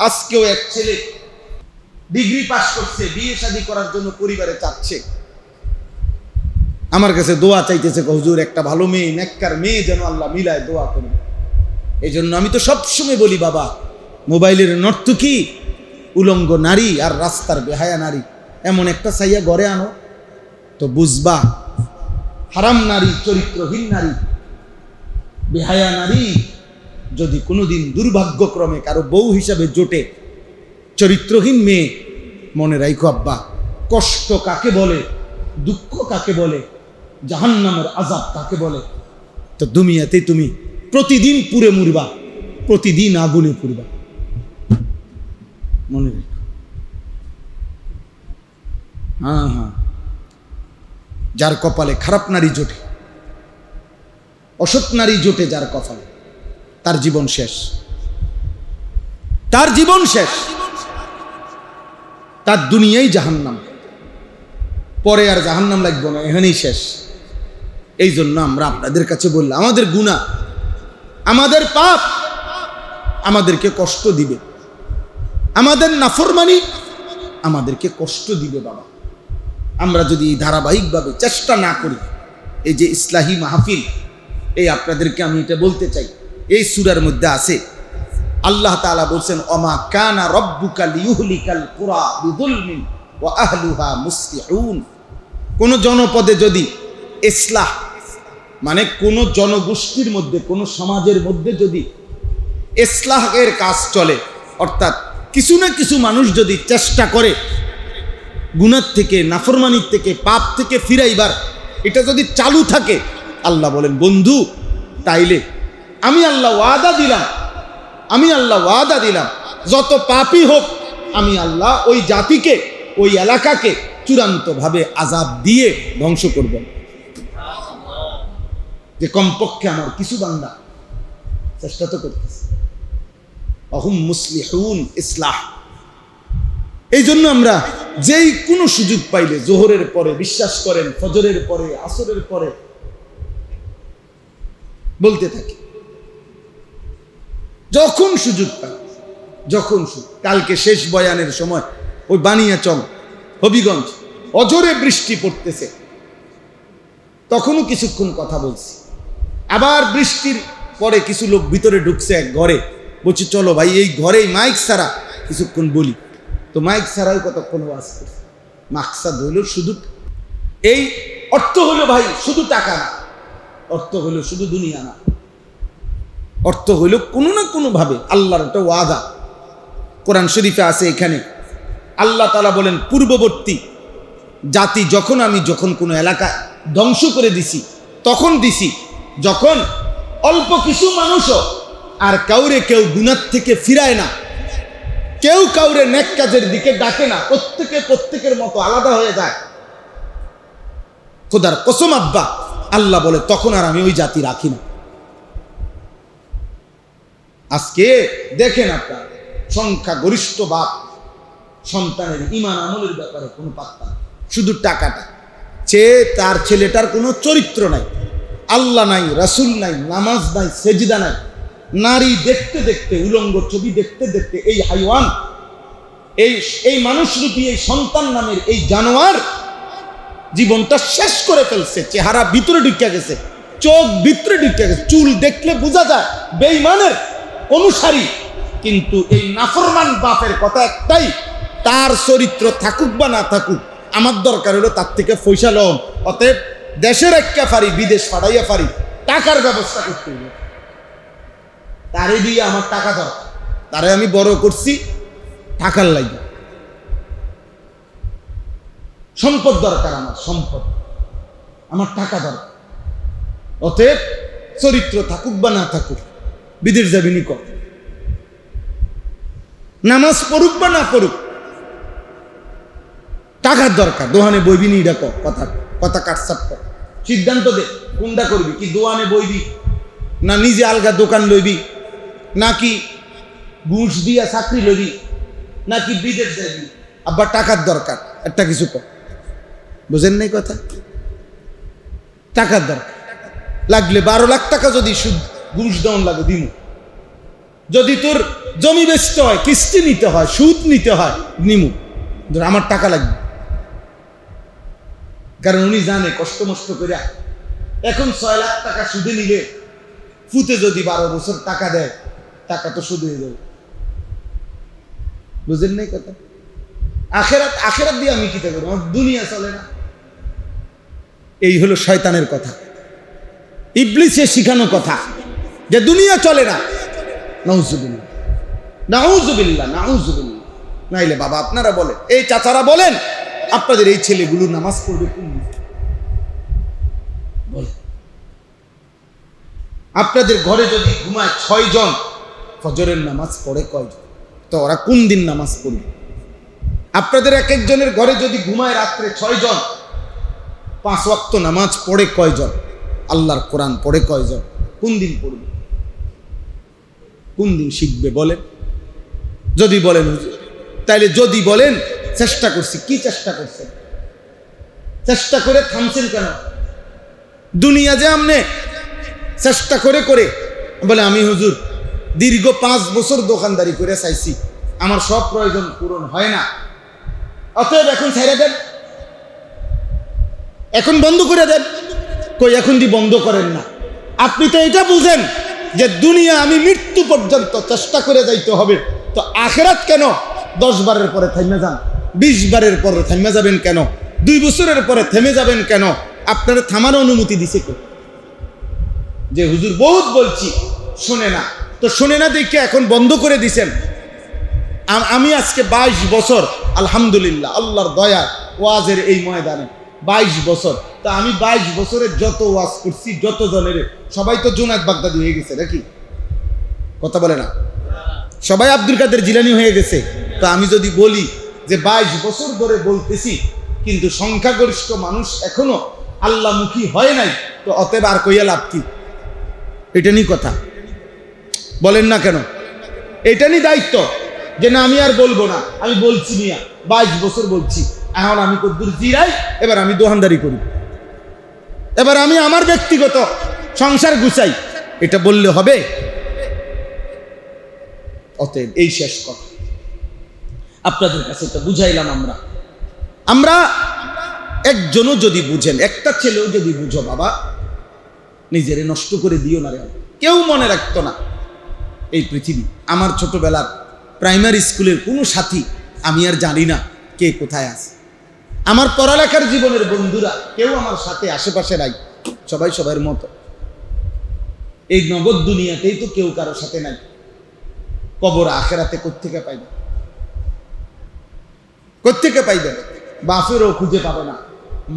আজকেও এক ছেলে ডিগ্রি পাস করছে, বিয়ে শাদী করার জন্য পরিবারে চাচ্ছে, আমার কাছে দোয়া চাইতেছে, হুজুর একটা ভালো মেয়ে, নেককার মেয়ে যেন আল্লাহ মিলায়, দোয়া করুন। এই জন্য আমি তো সবসময় বলি, বাবা মোবাইলের নর্তকী উলঙ্গ নারী আর রাস্তার বেহায়া নারী এমন একটা চাইয়া ঘরে আনো তো বুঝবা হারাম নারী, চরিত্রহীন নারী, বেহায়া নারী যদি কোনোদিন দুর্ভাগ্যক্রমে কারো বউ হিসাবে জোটে, চরিত্রহীন মেয়ে, মনে রাখো আব্বা, কষ্ট কাকে বলে, দুঃখ কাকে বলে, জাহান্নামের আযাব কাকে বলে। তো দুনিয়াতে তুমি প্রতিদিন পুড়ে মরবা, প্রতিদিন আগুনে পুড়বা, মনে রেখো। হ্যাঁ, যার কপালে খারাপ নারী জোটে, অসৎ নারী জোটে যার কপালে, তার জীবন শেষ, তার জীবন শেষ, তার দুনিয়াই জাহান্নাম, পরে আর জাহান্নাম লাগবে না, এখানেই শেষ। এই জন্য আমরা আপনাদের কাছে বললাম, আমাদের গুনাহ, আমাদের পাপ আমাদেরকে কষ্ট দিবে, আমাদের নাফরমানি আমাদেরকে কষ্ট দিবে। বাবা আমরা যদি ধারাবাহিকভাবে চেষ্টা না করি, এই যে ইসলাহি মাহফিল, এই আপনাদেরকে আমি এটা বলতে চাই, এই সূরার মধ্যে আছে আল্লাহ তাআলা বলছেন, ওমা কানা রাব্বুকা লিয়ুহলিকাল কুরা বিযুলমিন ওয়া আহলুহা মুসলিহুন। কোন জনপদে যদি ইসলাহ, মানে কোন জনগোষ্ঠীর মধ্যে, কোন সমাজের মধ্যে যদি ইসলাহের কাজ চলে, অর্থাৎ কিছু না কিছু মানুষ যদি চেষ্টা করে গুনাহ থেকে, নাফরমানির থেকে, পাপ থেকে ফিরাইবার, এটা যদি চালু থাকে, আল্লাহ বলেন বন্ধু তাইলে আমি আল্লাহ ওয়াদা দিলাম যত পাপী হোক, আমি আল্লাহ ওই জাতিকে, ওই এলাকাকে চূড়ান্তভাবে আযাব দিয়ে ধ্বংস করব। যে কমপক্ষে আমার কিছু বান্দা চেষ্টা তো করতেছে, অহুম মুসলিহুন, ইসলাহ। এই জন্য আমরা যেই কোনো সুযোগ পাইলে, জোহরের পরে, বিশ্বাস করেন ফজরের পরে, আসরের পরে বলতে থাকি, যখন সুযোগ পাই, যখন কালকে শেষ বয়ানের সময় ওই বানিয়াচং, হবিগঞ্জ অজরে বৃষ্টি পড়তেছে, তখনও কিছুক্ষণ কথা বলছি। আবার বৃষ্টির পরে কিছু লোক ভিতরে ঢুকছে এক ঘরে, বলছি চলো ভাই এই ঘরেই মাইক ছাড়া কিছুক্ষণ বলি। তো মাইক ছাড়াও কতক্ষণ ওয়াজ করছে। মাকসাদ হইল শুধু, এই অর্থ হলো ভাই শুধু টাকা না, অর্থ হইল শুধু দুনিয়া না, অর্থ হইল কোনো না কোনো ভাবে আল্লাহর একটা ওয়াদা। কোরআন শরীফে আছে, এখানে আল্লাহ তাআলা বলেন, পূর্ববর্তী জাতি যখন কোনো এলাকা ধ্বংস করে দিছি, তখন দিছি যখন অল্প কিছু মানুষও আর কাউরে কেউ গুনাহ থেকে ফিরায় না, কেউ কাউরে নেক কাজের দিকে ডাকে না, প্রত্যেকের মতো আলাদা হয়ে যায়। খোদার কসম আব্বা, আল্লাহ বলে তখন আর আমি ওই জাতি রাখি না। আজকে দেখেন আপনার সংখ্যা গরিষ্ঠ বাপ সন্তানের ঈমান আমলের ব্যাপারে কোনো পাত্তা, শুধু টাকাটা চেয়ে তার ছেলেটার কোনো চরিত্র নাই, আল্লাহ নাই, রাসূল নাই, নামাজ নাই, সেজদা নাই। নারী দেখতে দেখতে, উলঙ্গ ছবি দেখতে দেখতে এই হাইওয়ান, এই মানুষরূপী এই সন্তান নামের এই জানোয়ার জীবনটা শেষ করে ফেলছে। চেহারা ভিতরে ঢুকে গেছে, চোখ ভিতরে ঢুকে গেছে, চুল দেখলে বোঝা যায় বেঈমানের অনুসারী। কিন্তু এই নাফরমান বাপের কথা একটাই, তার চরিত্র থাকুক বা না থাকুক, আমার দরকার হলো তার থেকে পয়সা লম। অতএব দেশের একটা ফারি, বিদেশ পাঠাইয়া ফারি, টাকার ব্যবস্থা করতে হবে। তারে দিয়ে আমার টাকা দরকার, তারে আমি বড় করছি টাকার লাগে, সম্পদ দরকার, আমার টাকা দরকার। অতএব চরিত্র থাকুক বা না থাকুক, বিদেশ যাবি নি কর, নামাজ পড়ুক বা না পড়ুক, টাকার দরকার। দোহানে বইবি নি, এটা কথা কাটসাট কর, সিদ্ধান্ত দে কোনটা করবি। কি দোহানে বইবি, না নিজে আলগা দোকান লইবি, নাকি ঘুষ দিয়া চাকরি লইবি, নাকি বিদেশ যাবি। আব্বা টাকার দরকার, একটা কিছু কর। বুঝেন নাই কথা? টাকার দরকার লাগলে 12 লাখ টাকা যদি ঘুষ দেওয়ান লাগে দিমু। যদি তোর জমি বেচতে হয়, কিস্তি নিতে হয়, সুদ নিতে হয়, নিমু, আমার টাকা লাগবে। কারণ উনি জানে কষ্ট মষ্ট করে এখন 6 লাখ টাকা সুদে নিলে ফুতে যদি 12 বছর টাকা দেয়, টাকা তো সুদ হয়ে যাবে। বুঝেন নাই কথা? আখেরাত দিয়ে আমি কি করবো? আমার দুনিয়া চলে না। এই হলো শয়তানের কথা, ইবলিসের শিখানো কথা যে দুনিয়া চলে না। নাউজুবিল্লাহ, নাউজুবিল্লাহ, নাউজুবিল্লাহ। নাইলে বাবা আপনারা বলেন, এই চাচারা বলেন, আপনাদের এই ছেলেগুলো নামাজ পড়বে কোন দিন? বলেন। আপনাদের ঘরে যদি ঘুমায় 6 জন, ফজরের নামাজ পড়ে কয়জন? তো ওরা কোন দিন নামাজ পড়বে? আপনাদের এক একজনের ঘরে যদি ঘুমায় রাত্রে 6 জন, 5 ওয়াক্ত নামাজ পড়ে কয়জন? আল্লাহর কোরআন পড়ে কয়জন? কোন দিন পড়বে? কোন দিন শিখবে বলেন? যদি বলেন হুজুর, তাইলে যদি বলেন চেষ্টা করছি, কি চেষ্টা করছেন? চেষ্টা করে থামছেন কেন? দুনিয়া যে আমনে চেষ্টা করে করে বলে আমি হুজুর দীর্ঘ 5 বছর দোকানদারি করে চাইছি, আমার সব প্রয়োজন পূরণ হয় না, অতএব এখন ছেড়ে দেন, এখন বন্ধ করে দেন। কই এখন দি বন্ধ করেন না। আপনি তো এটা বুঝেন যে দুনিয়া আমি মৃত্যু পর্যন্ত চেষ্টা করে যাইতে হবে, তো আখেরাত কেন 10 বারের পরে থেমে যান? 20 বারের পরে থেমে যাবেন কেন? 2 বছরের পরে থেমে যাবেন কেন? আপনারা থামার অনুমতি দিছে কে? যে হুজুর বহুত বলছি শোনে না, তো শোনে না দেখে এখন বন্ধ করে দিছেন। আমি আজকে 22 বছর আলহামদুলিল্লাহ আল্লাহর দয়া ওয়াজের এই ময়দানে 22 বছর, তা আমি 22 বছরের যত ওয়াজ করছি, যত জনের, সবাই তো জুনায়েদ বাগদাদি হয়ে গেছে নাকি? কথা বলে না? সবাই আব্দুল কাদের জিলানী হয়ে গেছে। তো আমি যদি বলি যে 22 বছর ধরে বলতেছি, কিন্তু সংখ্যাগরিষ্ঠ মানুষ এখনো আল্লাহমুখী হয় নাই, তো অতএব আর কইয়া লাভ কি? এটা নিয়ে কথা বলেন না কেন? এটা নিয়ে দায়িত্ব যে না আমি আর বলবো না, আমি বলছি মিয়া 22 বছর বলছি, এখন আমি কদ্দুর জিরাই, এবার আমি দোকানদারি করি, এবার আমি আমার ব্যক্তিগত সংসার গুছাই, এটা বললে হবে? অতএব এই শেষ কথা আপনাদের কাছে তো বুঝাইলাম। আমরা একজনও যদি বুঝেন, একটা ছেলেও যদি বুঝো, বাবা নিজেরে নষ্ট করে দিও না রে। কেউ মনে রাখতো না এই পৃথিবী। আমার ছোটবেলার প্রাইমারি স্কুলের কোনো সাথী আমি আর জানি না কে কোথায় আছে। আমার পড়ালেখার জীবনের বন্ধুরা কেউ আমার সাথে আশেপাশে নাই, সবাই সবার মতো। এই নগদ দুনিয়াতেই তো কেউ কারো সাথে নাই, কবর আখেরাতে কোত্থেকে পাইবে? কোত্থেকে পাইবে? বাপেরও খুঁজে পাবে না,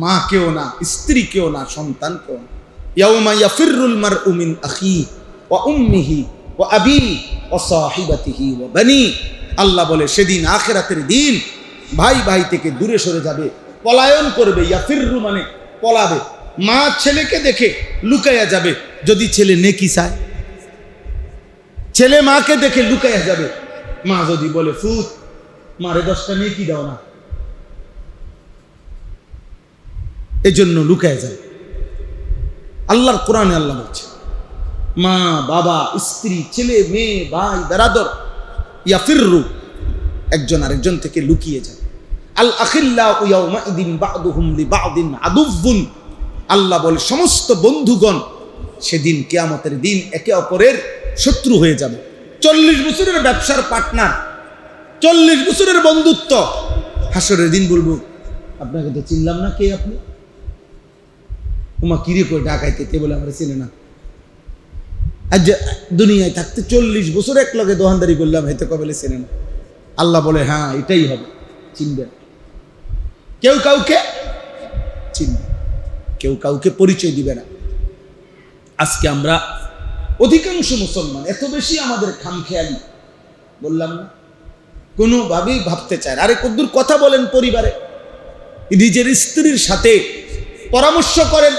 মা কেউ না, স্ত্রী কেউ না, সন্তান কেউ না। ইয়াউমা ইয়াফিরুল মারউ মিন আখিহি ওয়া উম্মিহি ওয়া আবিহি ওয়া সাহিবাতিহি ওয়া বানি। আল্লাহ বলে সেদিন আখিরাতের দিন ভাই ভাই থেকে দূরে সরে যাবে, পলায়ন করবে। ইয়াফিরু মানে পলাবে। মা ছেলেকে দেখে লুকাইয়া যাবে, যদি ছেলে নেকি চায়। ছেলে মাকে দেখে লুকাইয়া যাবে। মা যদি বলে ফুত মারে 10টা নেকি দাও না, এজন্য লুকাইয়া যাবে। আল্লাহর কোরআনে আল্লাহ বলছে মা বাবা স্ত্রী ছেলে মেয়ে ভাই বেরাদর ইয়াফিরু একজন আরেকজন থেকে লুকিয়ে যায়। আল আখিল্লাউ ইয়াউমাইদিন বা'দুহুম লিবা'দিন আদুউন। আল্লাহ বলে সমস্ত বন্ধুগণ সেদিন কিয়ামতের দিন একে অপরের শত্রু হয়ে যাবে। 40 বছরের ব্যবসার পার্টনার, 40 বছরের বন্ধুত্ব, হাসরের দিন বলবো আপনাকে তো চিনলাম না, কে আপনি? তোমা কিরে করে ডাকাইতে, কে বলে আমরা চিনে না। আজ দুনিয়ায় থাকতে 40 বছর এক লগে দোকানদারি করলাম, হেতে কবেলে চেনে না। আল্লাহ বলে হ্যাঁ এটাই হবে, চিনবেন। কেউ কাউকে চিনবে, কেউ কাউকে পরিচয় দিবে না। আজকে আমরা অধিকাংশ মুসলমান এত বেশি আমাদের খামখেয়ালি, বললাম না, কোনোভাবেই ভাবতে চায়। আরে কদ্দুর কথা বলেন পরিবারে, নিজের স্ত্রীর সাথে পরামর্শ করেন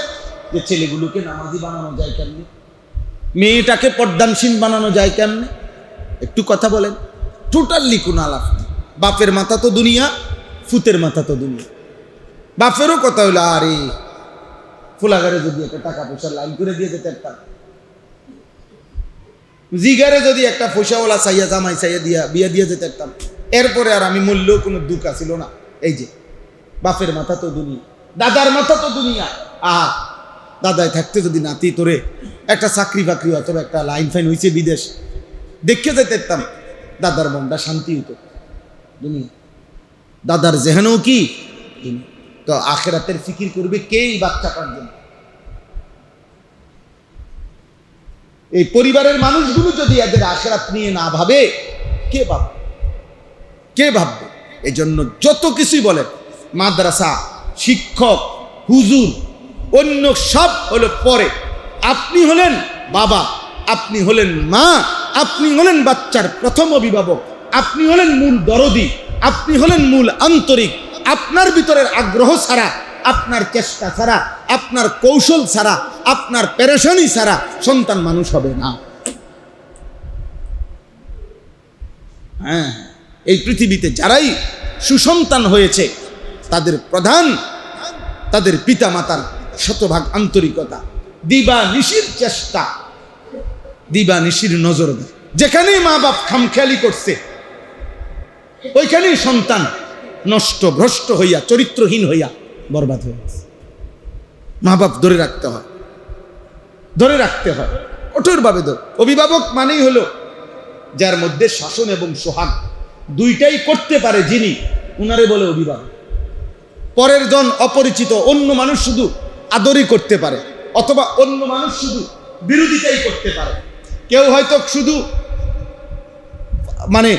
যে ছেলেগুলোকে নামাজি বানানো যায় কেমনে, মেয়েটাকে পর্দানসীন বানানো যায় কেমনে, একটু কথা বলেন। টোটালি কোনো আলাপ নেই। বাপের মাথা তো দুনিয়া, ফুতের মাথা তো দুনিয়া। বাপেরও কথা হইলো আরে ফুলাগারে যদি একটা টাকা পয়সা লাইন করে দিয়ে যেতে একটা, জিগারে যদি একটা পয়সাওয়ালা চাইয়া জামাই চাইয়া দিয়া বিয়া দিয়ে যেতে একদম, এরপরে আর আমি মূল্যও কোনো দুঃখ ছিল না। এই যে বাপের মাথা তো দুনিয়া, দাদার মাথা তো দুনিয়া। আহা, দাদায় থাকতে যদি নাতি তোরে একটা চাকরি বাকরি অথবা একটা লাইন ফাইন হয়েছে বিদেশ দেখে যেতে পারতাম, দাদার মনটা শান্তি হতো। দুনিয়া দাদার জেহানেও কি তো আখেরাতের ফিকির করবে কে এই বাচ্চাটার জন্য? এই পরিবারের মানুষগুলো যদি এদের আখেরাত নিয়ে না ভাবে, কে ভাববে? কে ভাববে? এই জন্য যত কিছুই বলেন, মাদ্রাসা, শিক্ষক, হুজুর, অন্য সব হলো পরে। আপনি হলেন বাবা, আপনি হলেন মা, আপনি হলেন বাচ্চার প্রথম অভিভাবক, আপনি হলেন মূল দরদি, আপনি হলেন মূল আন্তরিক। আপনার ভিতরের আগ্রহ ছাড়া, আপনার চেষ্টা ছাড়া, আপনার কৌশল ছাড়া, আপনার পেরেশানি ছাড়া সন্তান মানুষ হবে না। হ্যাঁ, এই পৃথিবীতে যারাই সুসন্তান হয়েছে তাদের প্রধান তাদের পিতা মাতার শতভাগ আন্তরিকতা, দিবা নিশির চেষ্টা, দিবা নিশির নজর। যেখানেই মা বাপ খামখেয়ালি করছে ওইখানেই সন্তান নষ্ট ভ্রষ্ট হইয়া চরিত্রহীন হইয়া বরবাদ হয়ে গেছে। মা বাপ ধরে রাখতে হয়, ধরে রাখতে হয় কঠোরভাবে। অভিভাবক মানেই হলো যার মধ্যে শাসন এবং সোহাগ দুইটাই করতে পারে যিনি, উনারে বলে অভিভাবক। পরের জন অপরিচিত অন্য মানুষ শুধু আদরই করতে পারে, অথবা অন্য মানুষ শুধু বিরোধিতাই করতে পারে। কেউ হয়তো শুধু মানে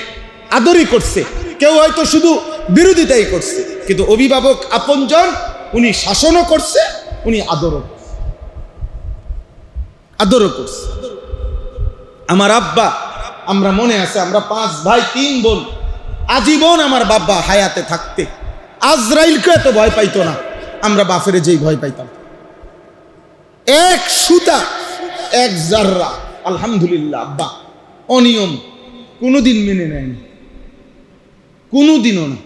আদরই করছে, কেউ হয়তো শুধু বিরোধিতাই করছে, কিন্তু অভিভাবক আপনজন, উনি শাসনও করছে, উনি আদরও করছে, আদরও করছে। আমার আব্বা, আমরা মনে আছে, আমরা 5 ভাই 3 বোন, আজীবন আমার বাবা হায়াতে থাকতে আজরাইলকে এত ভয় পাইতো না, আমরা বাফেরে যেই ভয় পাইতাম। এক সুতা, এক জাররা, আলহামদুলিল্লাহ আব্বা অনিয়ম কোনোদিন মেনে নেয়নি, কোনোদিনও না,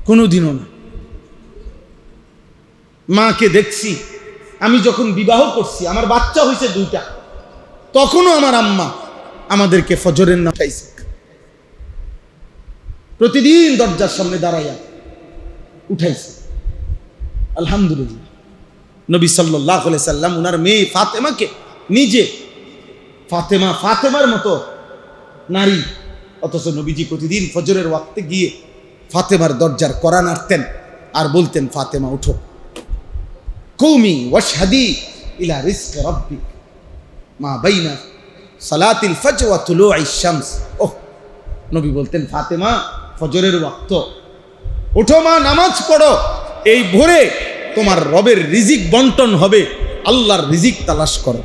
কোনোদিনও না। মাকে দেখছি, আমি যখন বিবাহ করছি, আমার বাচ্চা হয়েছে 2টা, তখনও আমার আম্মা আমাদেরকে ফজরের নামাজ উঠাইছে। প্রতিদিন দরজার সামনে দাঁড়াইয়া উঠাইছে। আলহামদুলিল্লাহ। নবী সাল্লাল্লাহু আলাইহি সাল্লাম উনার মেয়ে ফাতেমাকে নিজে, ফাতেমার মতো নারী, অথচ নবীজি প্রতিদিন ফজরের ওয়াক্তে গিয়ে ফাতেমার দরজার কড়া নাড়তেন আর বলতেন, ফাতেমা উঠো, কুমি ওয়াশহাদি ইলা রিজকি রাব্বিক মা বাইনা সালাতিল ফজর ওয়া তুলুইশ শামস। ওহ, নবী বলতেন, ফাতেমা ফজরের ওয়াক্ত উঠো মা, নামাজ পড়ো, এই ভোরে তোমার রবের রিজিক বন্টন হবে, আল্লাহর রিজিক তালাশ করো।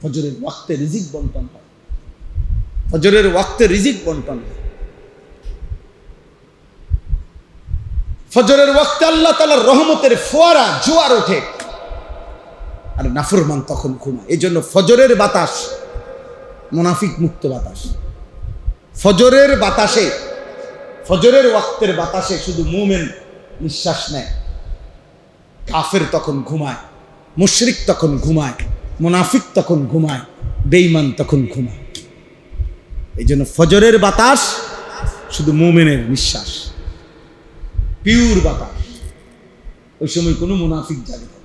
ফজরের ওয়াক্তে রিজিক বন্টন হয়, ফজরের ওয়াক্তে রিজিক বন্টন হয়। ফজরের ওয়াক্তে আল্লাহ তাআলার রহমতের ফোয়ারা জোয়ার ওঠে, আর নাফরমান তখন ঘুমায়। এই জন্য ফজরের বাতাস মুনাফিক মুক্ত বাতাস। ফজরের বাতাসে, ফজরের ওয়াক্তের বাতাসে শুধু মুমিন নিঃশ্বাস নেয়, কাফের তখন ঘুমায়, মুশরিক তখন ঘুমায়, মুনাফিক তখন ঘুমায়, বেঈমান তখন ঘুমায়। এই জন্য ফজরের বাতাস শুধু মুমিনের নিঃশ্বাস, পিওর বাতাস। ওই সময় কোনো মুনাফিক জাগে না।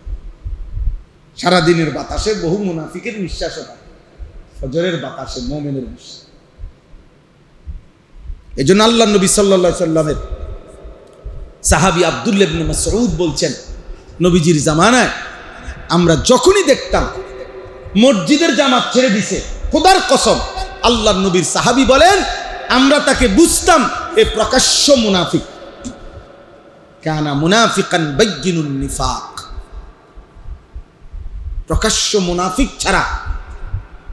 সারাদিনের বাতাসে বহু মুনাফিকের নিঃশ্বাসও থাকে, ফজরের বাতাসে মুমিনের নিঃশ্বাস। এই জন্য আল্লাহ নবী সাল্লাল্লাহু আলাইহি সাল্লামের সাহাবী আব্দুল্লাহ ইবনে মাসউদ বলছেন, নবীজির জামানায় আমরা যখনই দেখতাম মসজিদের জামাত ছেড়ে দিছে, খোদার কসম, আল্লাহর নবীর সাহাবী বলেন, আমরা তাকে বুঝতাম এ প্রকাশ্য মুনাফিক। কানা মুনাফিকান বাইয়িনুন নিফাক। প্রকাশ্য মুনাফিক ছাড়া।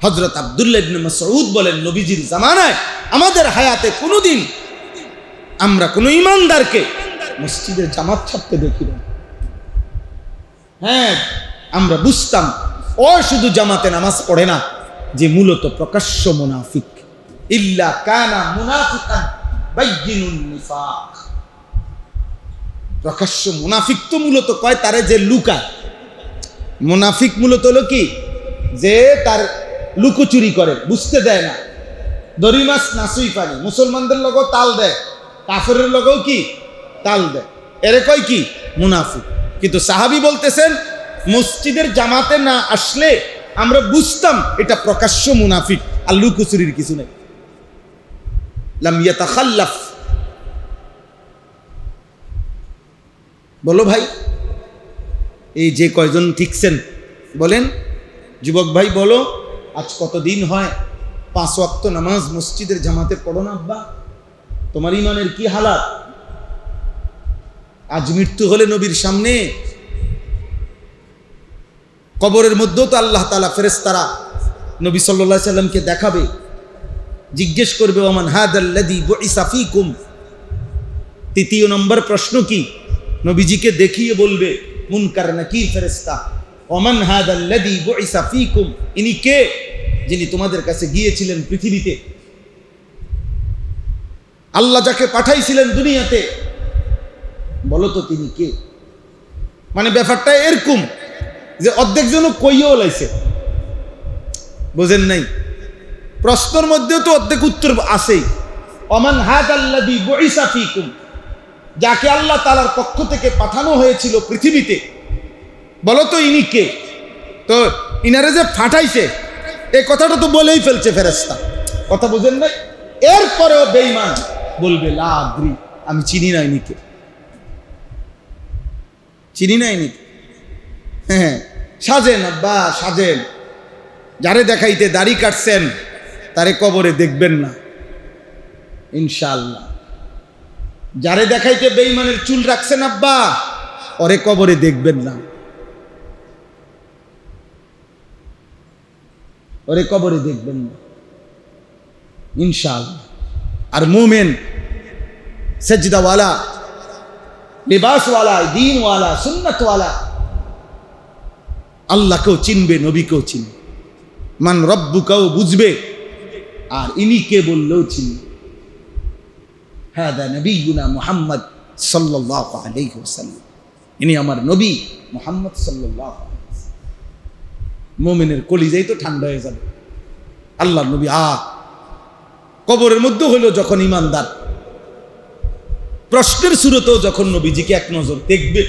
হযরত আব্দুল্লাহ ইবনে মাসউদ বলেন, নবীজির জামানায় আমাদের হায়াতে কোনোদিন আমরা কোনো ইমানদারকে মসজিদের জামাত ছাড়তে দেখি না। হ্যাঁ, আমরা বুঝতাম ও শুধু জামাতে নামাজ পড়ে না, যে মূলত প্রকাশ্য মুনাফিক। ইল্লা কানা মুনাফিকান বাইয়িনুন নিফাক। প্রকাশ্য মুনাফিক তো মূলত কয় তারে যে লুকায়, মুনাফিক মূলত হলো কি, যে তার লুকোচুরি করে, বুঝতে দেয় না। দড়ি মাছ নাচুই পানি, মুসলমানদের লগেও তাল দেয়, কাফেরের লগেও কি তাল দেয়, এরে কয় কি মুনাফিক। কিন্তু সাহাবী বলতেছেন মসজিদের জামাতে না আসলে আমরা বুঝতাম এটা প্রকাশ্য মুনাফিক, আর লুকোচুরির কিছু নেই। লাম ইয়াতাখাল্লাফ। বলো ভাই, এই যে কয়জন ঠিকছেন বলেন, যুবক ভাই বলো, আজ কতদিন হয় 5 ওয়াক্ত নামাজ মসজিদের জামাতে পড়ো না আব্বা? তোমার ইমানের কি হালাত? আজ মৃত্যু হলে নবীর সামনে, কবরের মধ্যেও তো আল্লাহ তাআলা ফেরেশতারা নবী সাল্লাল্লাহু আলাইহি সাল্লামকে দেখাবে, জিজ্ঞেস করবে ওমান হাদাল্লাযী বুইসা ফীকুম। 3 নম্বর প্রশ্ন কি? নবীজিকে দেখিয়ে বলবে মুনকার নাকির ফেরেশতা, ওমান হাদাল্লাযী বুইসা ফীকুম, ইনি কে যিনি তোমাদের কাছে গিয়েছিলেন পৃথিবীতে, আল্লাহ যাকে পাঠাইছিলেন দুনিয়াতে, বলো তো তিনি কে? মানে ব্যাপারটা এরকম যে অর্ধেক জন কইও লাইছে, বুঝেন নাই? প্রশ্নের মধ্যেও তো অর্ধেক উত্তর আছেই। ওমান হাদাল্লাযী বুইসা ফীকুম, যাকে আল্লাহ তাআলার পক্ষ থেকে পাঠানো হয়েছিল পৃথিবীতে, বলো তো ইনি কে? তো ইনারে যে পাঠাইছে এই কথাটা তো বলেই ফেলছে ফেরেশতা, কথা বুঝেন নাই? এরপরেও বেঈমান বলবে লা আদ্রি, আমি চিনি না ইনি কে, চিনি না ইনি। হ্যাঁ, সাজেন আব্বা সাজেন, যারে দেখাইতে দাড়ি কাটছেন তারে কবরে দেখবেন না ইনশাআল্লাহ। যারে দেখাইতে বেঈমানের চুল রাখছেন আব্বা, ওরে কবরে দেখবেন না, ওরে কবরে দেখবেন না ইনশাআল্লাহ। আর মুমিন সেজদাওয়ালা, লিবাসওয়ালা, দ্বীনওয়ালা, সুন্নতওয়ালা আল্লাহকেও চিনবে, নবীকেও চিনবে, মান রব্বুকাও বুঝবে, আর ইনি কে বললেও চিনবে। হাদা নবিয়ুনা মুহাম্মদ সাল্লাল্লাহু আলাইহি ওয়াসাল্লাম, ইনি আমার নবী মুহাম্মদ সাল্লাল্লাহু আলাইহি ওয়াসাল্লাম। মুমিনের কলিজাই তো ঠান্ডা হয়ে যাবে। আল্লাহর নবী কবরের মধ্যে হলো যখন ইমানদার, প্রশ্নের সুরতেও যখন নবীজিকে এক নজর দেখবে,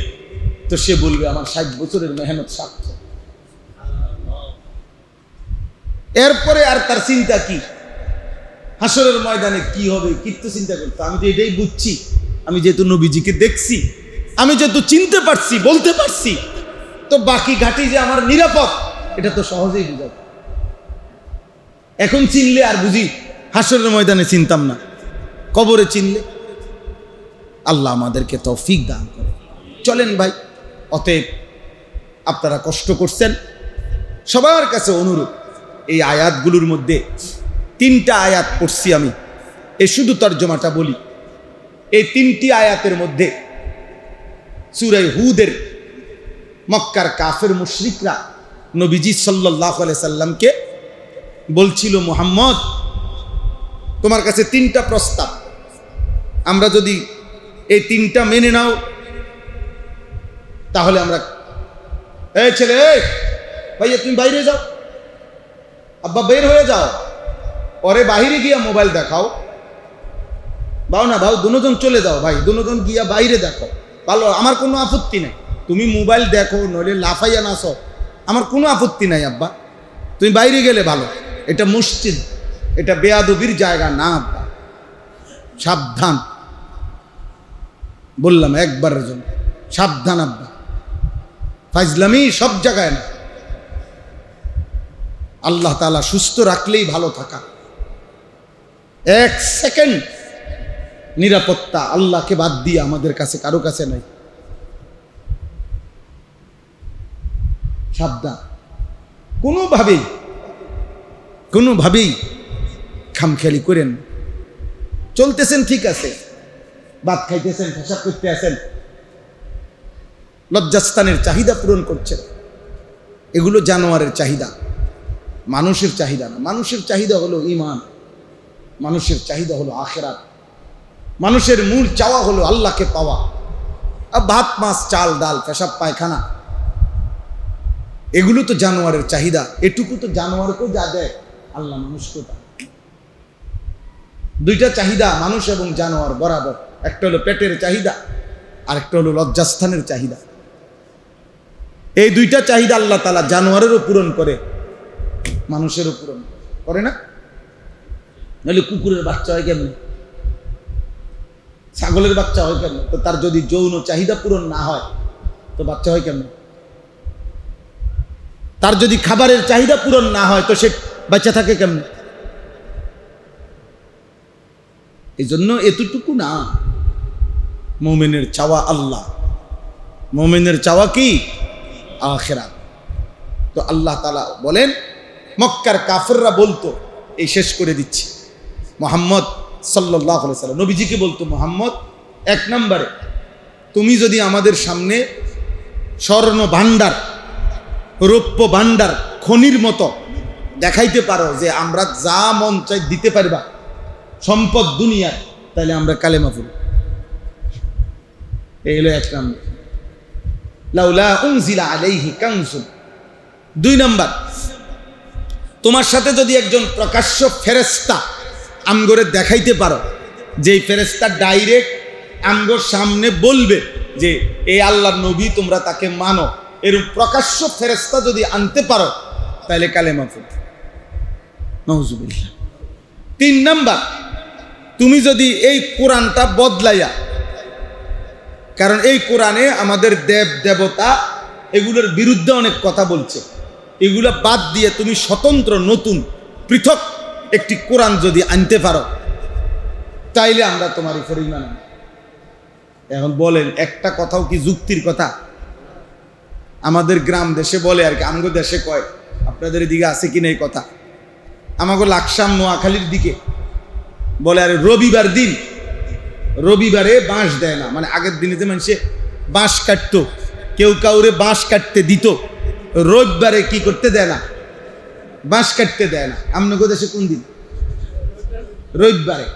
তো সে বলবে আমার 60 বছরের মেহনত সার্থক। এরপরে আর তার চিন্তা কি? হাসরের ময়দানে কি হবে কিচ্ছু চিন্তা করতে। আমি তো এটাই বুঝছি, আমি যেহেতু নবীজিকে দেখছি, আমি যেহেতু চিনতে পারছি, বলতে পারছি, তো বাকি ঘাটি যে আমার নিরাপদ, এটা তো সহজেই বুঝা যায়। এখন চিনলে আর বুঝি হাসরের ময়দানে চিনতাম না, কবরে চিনলে। আল্লাহ আমাদেরকে তৌফিক দান করে। চলেন ভাই, অতএব আপনারা কষ্ট করছেন, সবার কাছে অনুরোধ, এই আয়াতগুলোর মধ্যে 3টা আয়াত পড়ছি আমি, এই শুধু তর্জমাটা বলি। এই 3টি আয়াতের মধ্যে সূরা হুদের মক্কার কাফের মুশরিকরা নবীজি সাল্লাল্লাহু আলাইহি সাল্লামকে বলছিল, মুহাম্মদ তোমার কাছে 3টা প্রস্তাব, আমরা যদি এই 3টা মেনে নাও তাহলে আমরা, এই ছেলে, ভাইয়া তুমি বাইরে যাও, আব্বা বের হয়ে যাও, পরে বাহিরে গিয়া মোবাইল দেখাও, বাও না ভাও, দুজন চলে যাও ভাই, দুজন গিয়া বাইরে দেখো, ভালো, আমার কোনো আপত্তি নাই। তুমি মোবাইল দেখো নইলে লাফাইয়া নাচো, আমার কোনো আপত্তি নাই আব্বা, তুমি বাইরে গেলে ভালো। এটা মসজিদ, এটা বেয়াদবির জায়গা না আব্বা, সাবধান, বললাম একবারের জন্য, সাবধান আব্বা, ফাজলামি সব জায়গায় না। আল্লাহ তাআলা সুস্থ রাখলেই ভালো থাকা, 1 সেকেন্ড নিরাপত্তা আল্লাহকে বাদ দিয়ে আমাদের কাছে কারো কাছে নাই। সাবধান, কোনোভাবেই খামখেয়ালি করেন। চলতেছেন ঠিক আছে, ভাত খাইতেছেন, পেশাব করতে আছেন, লজ্জাস্থানের চাহিদা পূরণ করছেন, এগুলো জানোয়ারের চাহিদা, মানুষের চাহিদা না। মানুষের চাহিদা হলো ঈমান, মানুষের চাহিদা হলো আখিরাত, মানুষের মূল চাওয়া হলো আল্লাহকে পাওয়া। আর ভাত মাছ চাল ডাল পেশাব পায়খানা এগুলো তো জানোয়ারের চাহিদা, এটুকু তো জানোয়ারকেও যা দেয় আল্লাহ মানুষকেও তা। দুইটা চাহিদা মানুষ এবং জানোয়ার বরাবর, একটা হলো পেটের চাহিদা আর একটা হলো লজ্জাস্থানের চাহিদা। এই দুইটা চাহিদা আল্লাহ তাআলা জানোয়ারেরও পূরণ করে, মানুষেরও পূরণ করে না? নাহলে কুকুরের বাচ্চা হয় কেমন, ছাগলের বাচ্চা হয় কেমন? তো তার যদি যৌন চাহিদা পূরণ না হয় তো বাচ্চা হয় কেমন? তার যদি খাবারের চাহিদা পূরণ না হয় তো সে বাচ্চা থাকে কেমন? এই জন্য এতটুকু না, মুমিনের চাওয়া আল্লাহ, মুমিনের চাওয়া কি? আখিরাত। তো আল্লাহ তাআলা বলেন, মক্কার কাফেররা বলতো, এই শেষ করে দিচ্ছি, মুহাম্মদ সাল্লাল্লাহু আলাইহি ওয়াসাল্লাম নবীজিকে বলতো, মুহাম্মদ, এক নম্বরে তুমি যদি আমাদের সামনে স্বর্ণ ভাণ্ডার, রৌপ্য ভাণ্ডার, খনির মতো দেখাইতে পারো যে আমরা যা মন চাই দিতে পারবা সম্পদ দুনিয়ার, তাহলে আমরা কালেমা পড়ব। এই হলো এক নম্বর, লাউলা উনজিলা আলাইহি কানজুন। দুই নম্বর, তোমার সাথে যদি একজন প্রকাশ্য ফেরেশতা আমগরে দেখাইতে পারো, যেই ফেরেশতা ডাইরেক্ট আমগোর সামনে বলবে যে এই আল্লাহর নবী, তোমরা তাকে মানো, এরকম প্রকাশ্য ফেরেশতা যদি আনতে পারো তাহলে কালেমা পড়ব। নাউজুবিল্লাহ। তিন নাম্বার, তুমি যদি এই কোরআনটা বদলাইয়া, কারণ এই কোরআনে আমাদের দেব দেবতা এগুলোর বিরুদ্ধে অনেক কথা বলছে, এগুলা বাদ দিয়ে তুমি স্বতন্ত্র নতুন পৃথক একটি কোরআন যদি আনতে পারো তাইলে আমরা তোমার উপর ঈমান আনব। এখন বলেন, একটা কথাও কি যুক্তির কথা? আমাদের গ্রাম দেশে বলে আর কি, আমগো দেশে কয়, আপনাদের এদিকে আছে কিনা এই কথা? আমাকে লাকসাম নোয়াখালীর দিকে বলে, আরে রবিবার দিন, রবিবারে বাঁশ দেয় না, মানে আগের দিনে যে মানুষে বাঁশ কাটতো, কেউ কাউরে বাঁশ কাটতে দিত, রবিবারে কি করতে দেয় না? বাঁশ কাটতে দেয় না। আমগো দেশে কোন দিন? রবিবারে।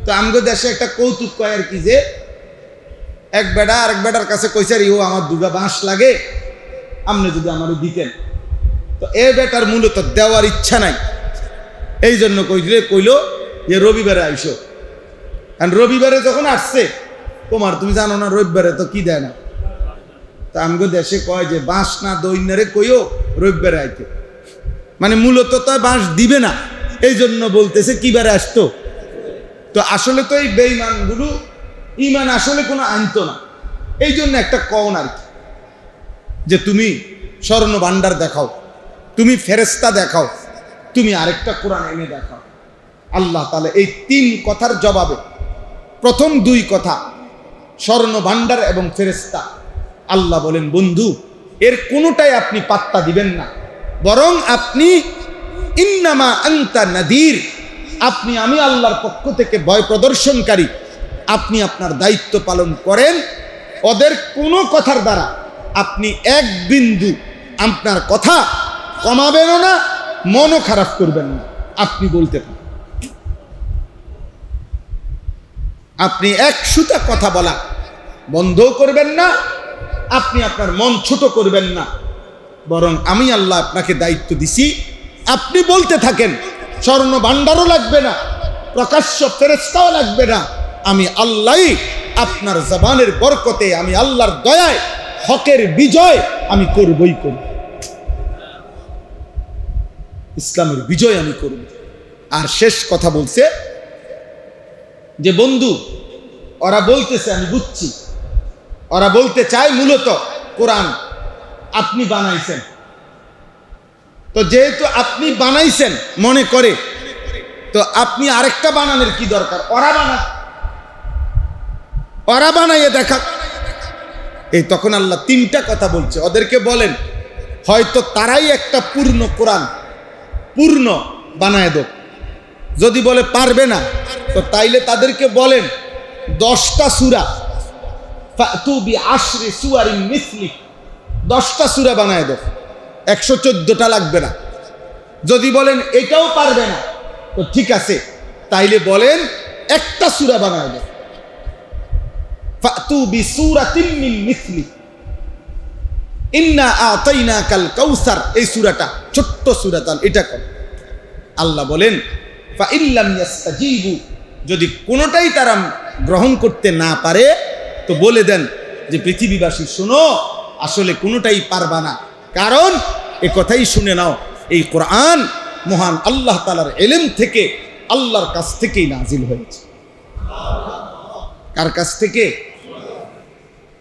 তো আমগো দেশে একটা কৌতুক কয় আর কি, যে এক বেটা আরেক বেটার কাছে কইছে, ও আমার দুগা বাঁশ লাগে, আপনি যদি আমারও দিতেন। তো এ বেটার মূলত দেওয়ার ইচ্ছা নাই, এই জন্য কইলো যে রবিবারে আইসো। কারণ রবিবারে যখন আসছে, তোমার তুমি জানো না রবিবারে তো কি দেয় না। তা আমগো দেশে কয় যে বাঁশ না দৈন্যারে কইও রবিবারে আইতে, মানে মূলত তো বাঁশ দিবে না, এই জন্য বলতেছে কিবারে আসতো। তো আসলে তো এই বেঈমানগুলো ঈমান আসলে কোনো আনতো না, এই জন্য একটা কওন আর কি, যে তুমি স্বর্ণ ভাণ্ডার দেখাও, তুমি ফেরেশতা দেখাও, তুমি আরেকটা কোরআন এনে দেখাও। আল্লাহ তাআলা এই তিন কথার জবাবে প্রথম দুই কথা, স্বর্ণ ভাণ্ডার এবং ফেরেশতা, আল্লাহ বলেন, বন্ধু এর কোনোটাই আপনি পাত্তা দিবেন না, বরং আপনি ইন্নামা আনতা নাদির, আপনি আমি আল্লাহর পক্ষ থেকে ভয় প্রদর্শনকারী, আপনি আপনার দায়িত্ব পালন করেন। ওদের কোনো কথার দ্বারা আপনি এক বিন্দু আপনার কথা কমাবেনও না, মনও খারাপ করবেন না। আপনি বলতে পারেন, আপনি এক সুতা কথা বলা বন্ধও করবেন না, আপনি আপনার মন ছোট করবেন না, বরং আমি আল্লাহ আপনাকে দায়িত্ব দিছি, আপনি বলতে থাকেন। স্বর্ণ ভাণ্ডারও লাগবে না, প্রকাশ্য ফেরেশতাও লাগবে না, আমি আল্লাহই আপনার জবানের বরকতে, আমি আল্লাহর দয়ায় হকের বিজয় আমি করবই করব, ইসলামের বিজয় আমি করব। আর শেষ কথা বলছে যে বন্ধু, ওরা বলতেছে, আমি বুঝছি, ওরা বলতে চায় মূলত কোরআন আপনি বানাইছেন, তো যেহেতু আপনি বানাইছেন মনে করে, তো আপনি আরেকটা বানানোর কি দরকার? ওরা বানাইয়ে দেখা। এই তখন আল্লাহ তিনটা কথা বলছে, ওদেরকে বলেন হয়তো তারাই একটা পূর্ণ কোরআন পূর্ণ বানায় দাও, যদি বলে পারবে না তো তাইলে তাদেরকে বলেন 10টা সূরা, ফাতু বিআশরি সুওয়ারিন মিসলি, 10টা সূরা বানায় দাও, 114টা লাগবে না। যদি বলেন এটাও পারবে না তো ঠিক আছে, তাইলে বলেন একটা সূরা বানায় দাও, ফাতু বিসূরাতিন মিন মিসলি, ইন্না আতাইনাকাল কাউসার, এই সূরাটা ছোট্ট সূরা, এটা কর। আল্লাহ বলেন ফা ইল্লাম ইয়াস্তাজিবু, যদি কোনোটাই তারা গ্রহণ করতে না পারে তো বলে দেন যে পৃথিবীবাসী শোনো, আসলে কোনোটাই পারবা না, কারণ এ কথাই শুনে নাও এই কোরআন মহান আল্লাহ তাআলার ইলম থেকে, আল্লাহর কাছ থেকেই নাজিল হয়েছে। কার কাছ থেকে?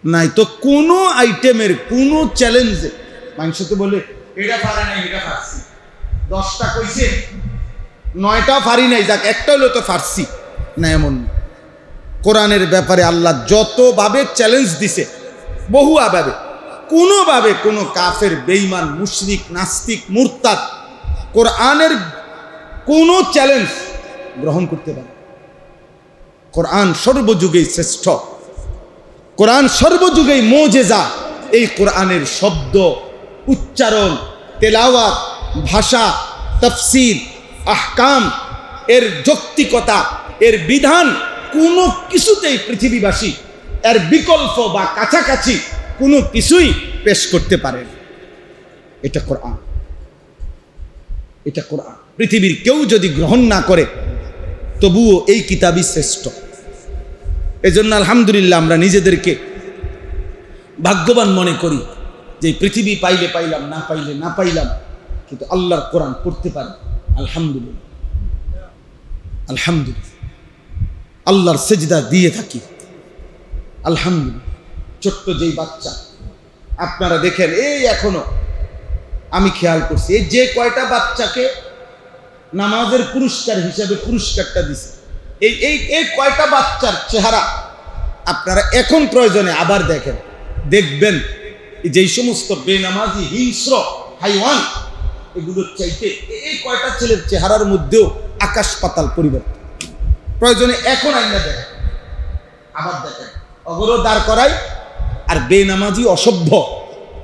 নাই তো কোনো আইটেমের কোনো চ্যালেঞ্জে মানুষ তো বলে এটা পারে নাই, এটা পারছি, 10টা কইছে 9টা পারি নাই, যাক একটা হলো তো পারছি না, এমন কোরআনের ব্যাপারে আল্লাহ যতভাবে চ্যালেঞ্জ দিছে, বহুভাবে, কোনোভাবে কোনো কাফের, বেঈমান, মুশরিক, নাস্তিক, মুরতাদ কোরআনের কোনো চ্যালেঞ্জ গ্রহণ করতে পারে। কোরআন সর্বযুগেই শ্রেষ্ঠ, কোরআন সর্বযুগেই মুজিজা। এই কোরআনের শব্দ, উচ্চারণ, তেলাওয়াত, ভাষা, তাফসীর, আহকাম, এর যৌক্তিকতা, এর বিধান, কোনো কিছুতেই পৃথিবীবাসী এর বিকল্প বা কাছাকাছি কোনো কিছুই পেশ করতে পারে না। এটা কোরআন, এটা কোরআন। পৃথিবীর কেউ যদি গ্রহণ না করে তবুও এই কিতাবই শ্রেষ্ঠ। এজন্য আলহামদুলিল্লাহ আমরা নিজেদেরকে ভাগ্যবান মনে করি যে পৃথিবী পাইলে পাইলাম, না পাইলে না পাইলাম, কিন্তু আল্লাহর কোরআন পড়তে পারি। আলহামদুলিল্লাহ, আলহামদুলিল্লাহ, আল্লাহর সেজদা দিয়ে থাকি। আলহামদুলিল্লাহ। ছোট্ট যেই বাচ্চা আপনারা দেখেন, এই এখনো আমি খেয়াল করছি, এই যে কয়টা বাচ্চাকে নামাজের পুরস্কার হিসাবে পুরস্কারটা দিছে, এই এই এই কয়টা বাচ্চার চেহারা আপনারা এখন প্রয়োজনে আবার দেখেন, দেখবেন যেই সমস্ত বেনামাজি হিংস্র হাইওয়ান, এগুলোর চাইতে এই কয়টা ছেলের চেহারার মধ্যেও আকাশ পাতাল পরিবর্তন। প্রয়োজনে এখন আইনা দেখেন, আবার দেখেন, অগরও দাঁড় করাই, আর বেনামাজি অসভ্য,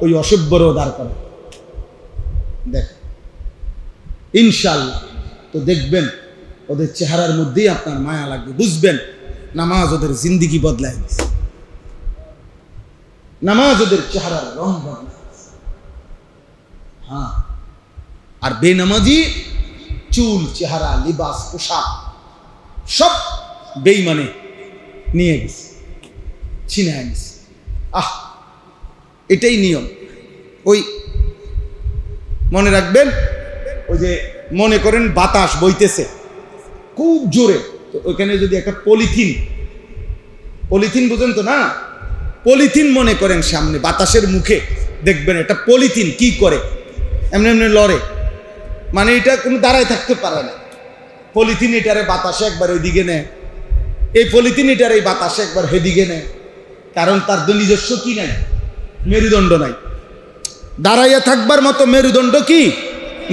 ওই অসভ্যরও দাঁড় করায়। দেখেন ইনশাআল্লাহ, তো দেখবেন ওদের চেহারার মধ্যেই আপনার মায়া লাগবে, বুঝবেন নামাজ ওদের জিন্দিগি বদলায় দিচ্ছে, নামাজ ওদের চেহারার রং বদলায় দিচ্ছে। হ্যাঁ, আর বেনামাজি চুল, চেহারা, লিবাস, পোশাক সব বেঈমানে নিয়ে গেছে, ছিনায় গেছে। এটাই নিয়ম। ওই মনে রাখবেন, ওই যে মনে করেন বাতাস বইতেছে খুব জোরে, তো ওইখানে যদি একটা পলিথিন বুঝেন তো না, পলিথিন মনে করেন সামনে বাতাসের মুখে, দেখবেন এটা পলিথিন কি করে, এমনি এমনি লড়ে, মানে এটা কোনো দাঁড়ায় থাকতে পারে না। পলিথিন এটারে বাতাসে একবার ওইদিকে নেয়, এই পলিথিন এটার এই বাতাসে একবার হেদিকে নেয়, কারণ তার তো নিজস্ব কি নাই, মেরুদণ্ড নাই, দাঁড়াইয়া থাকবার মতো মেরুদণ্ড কি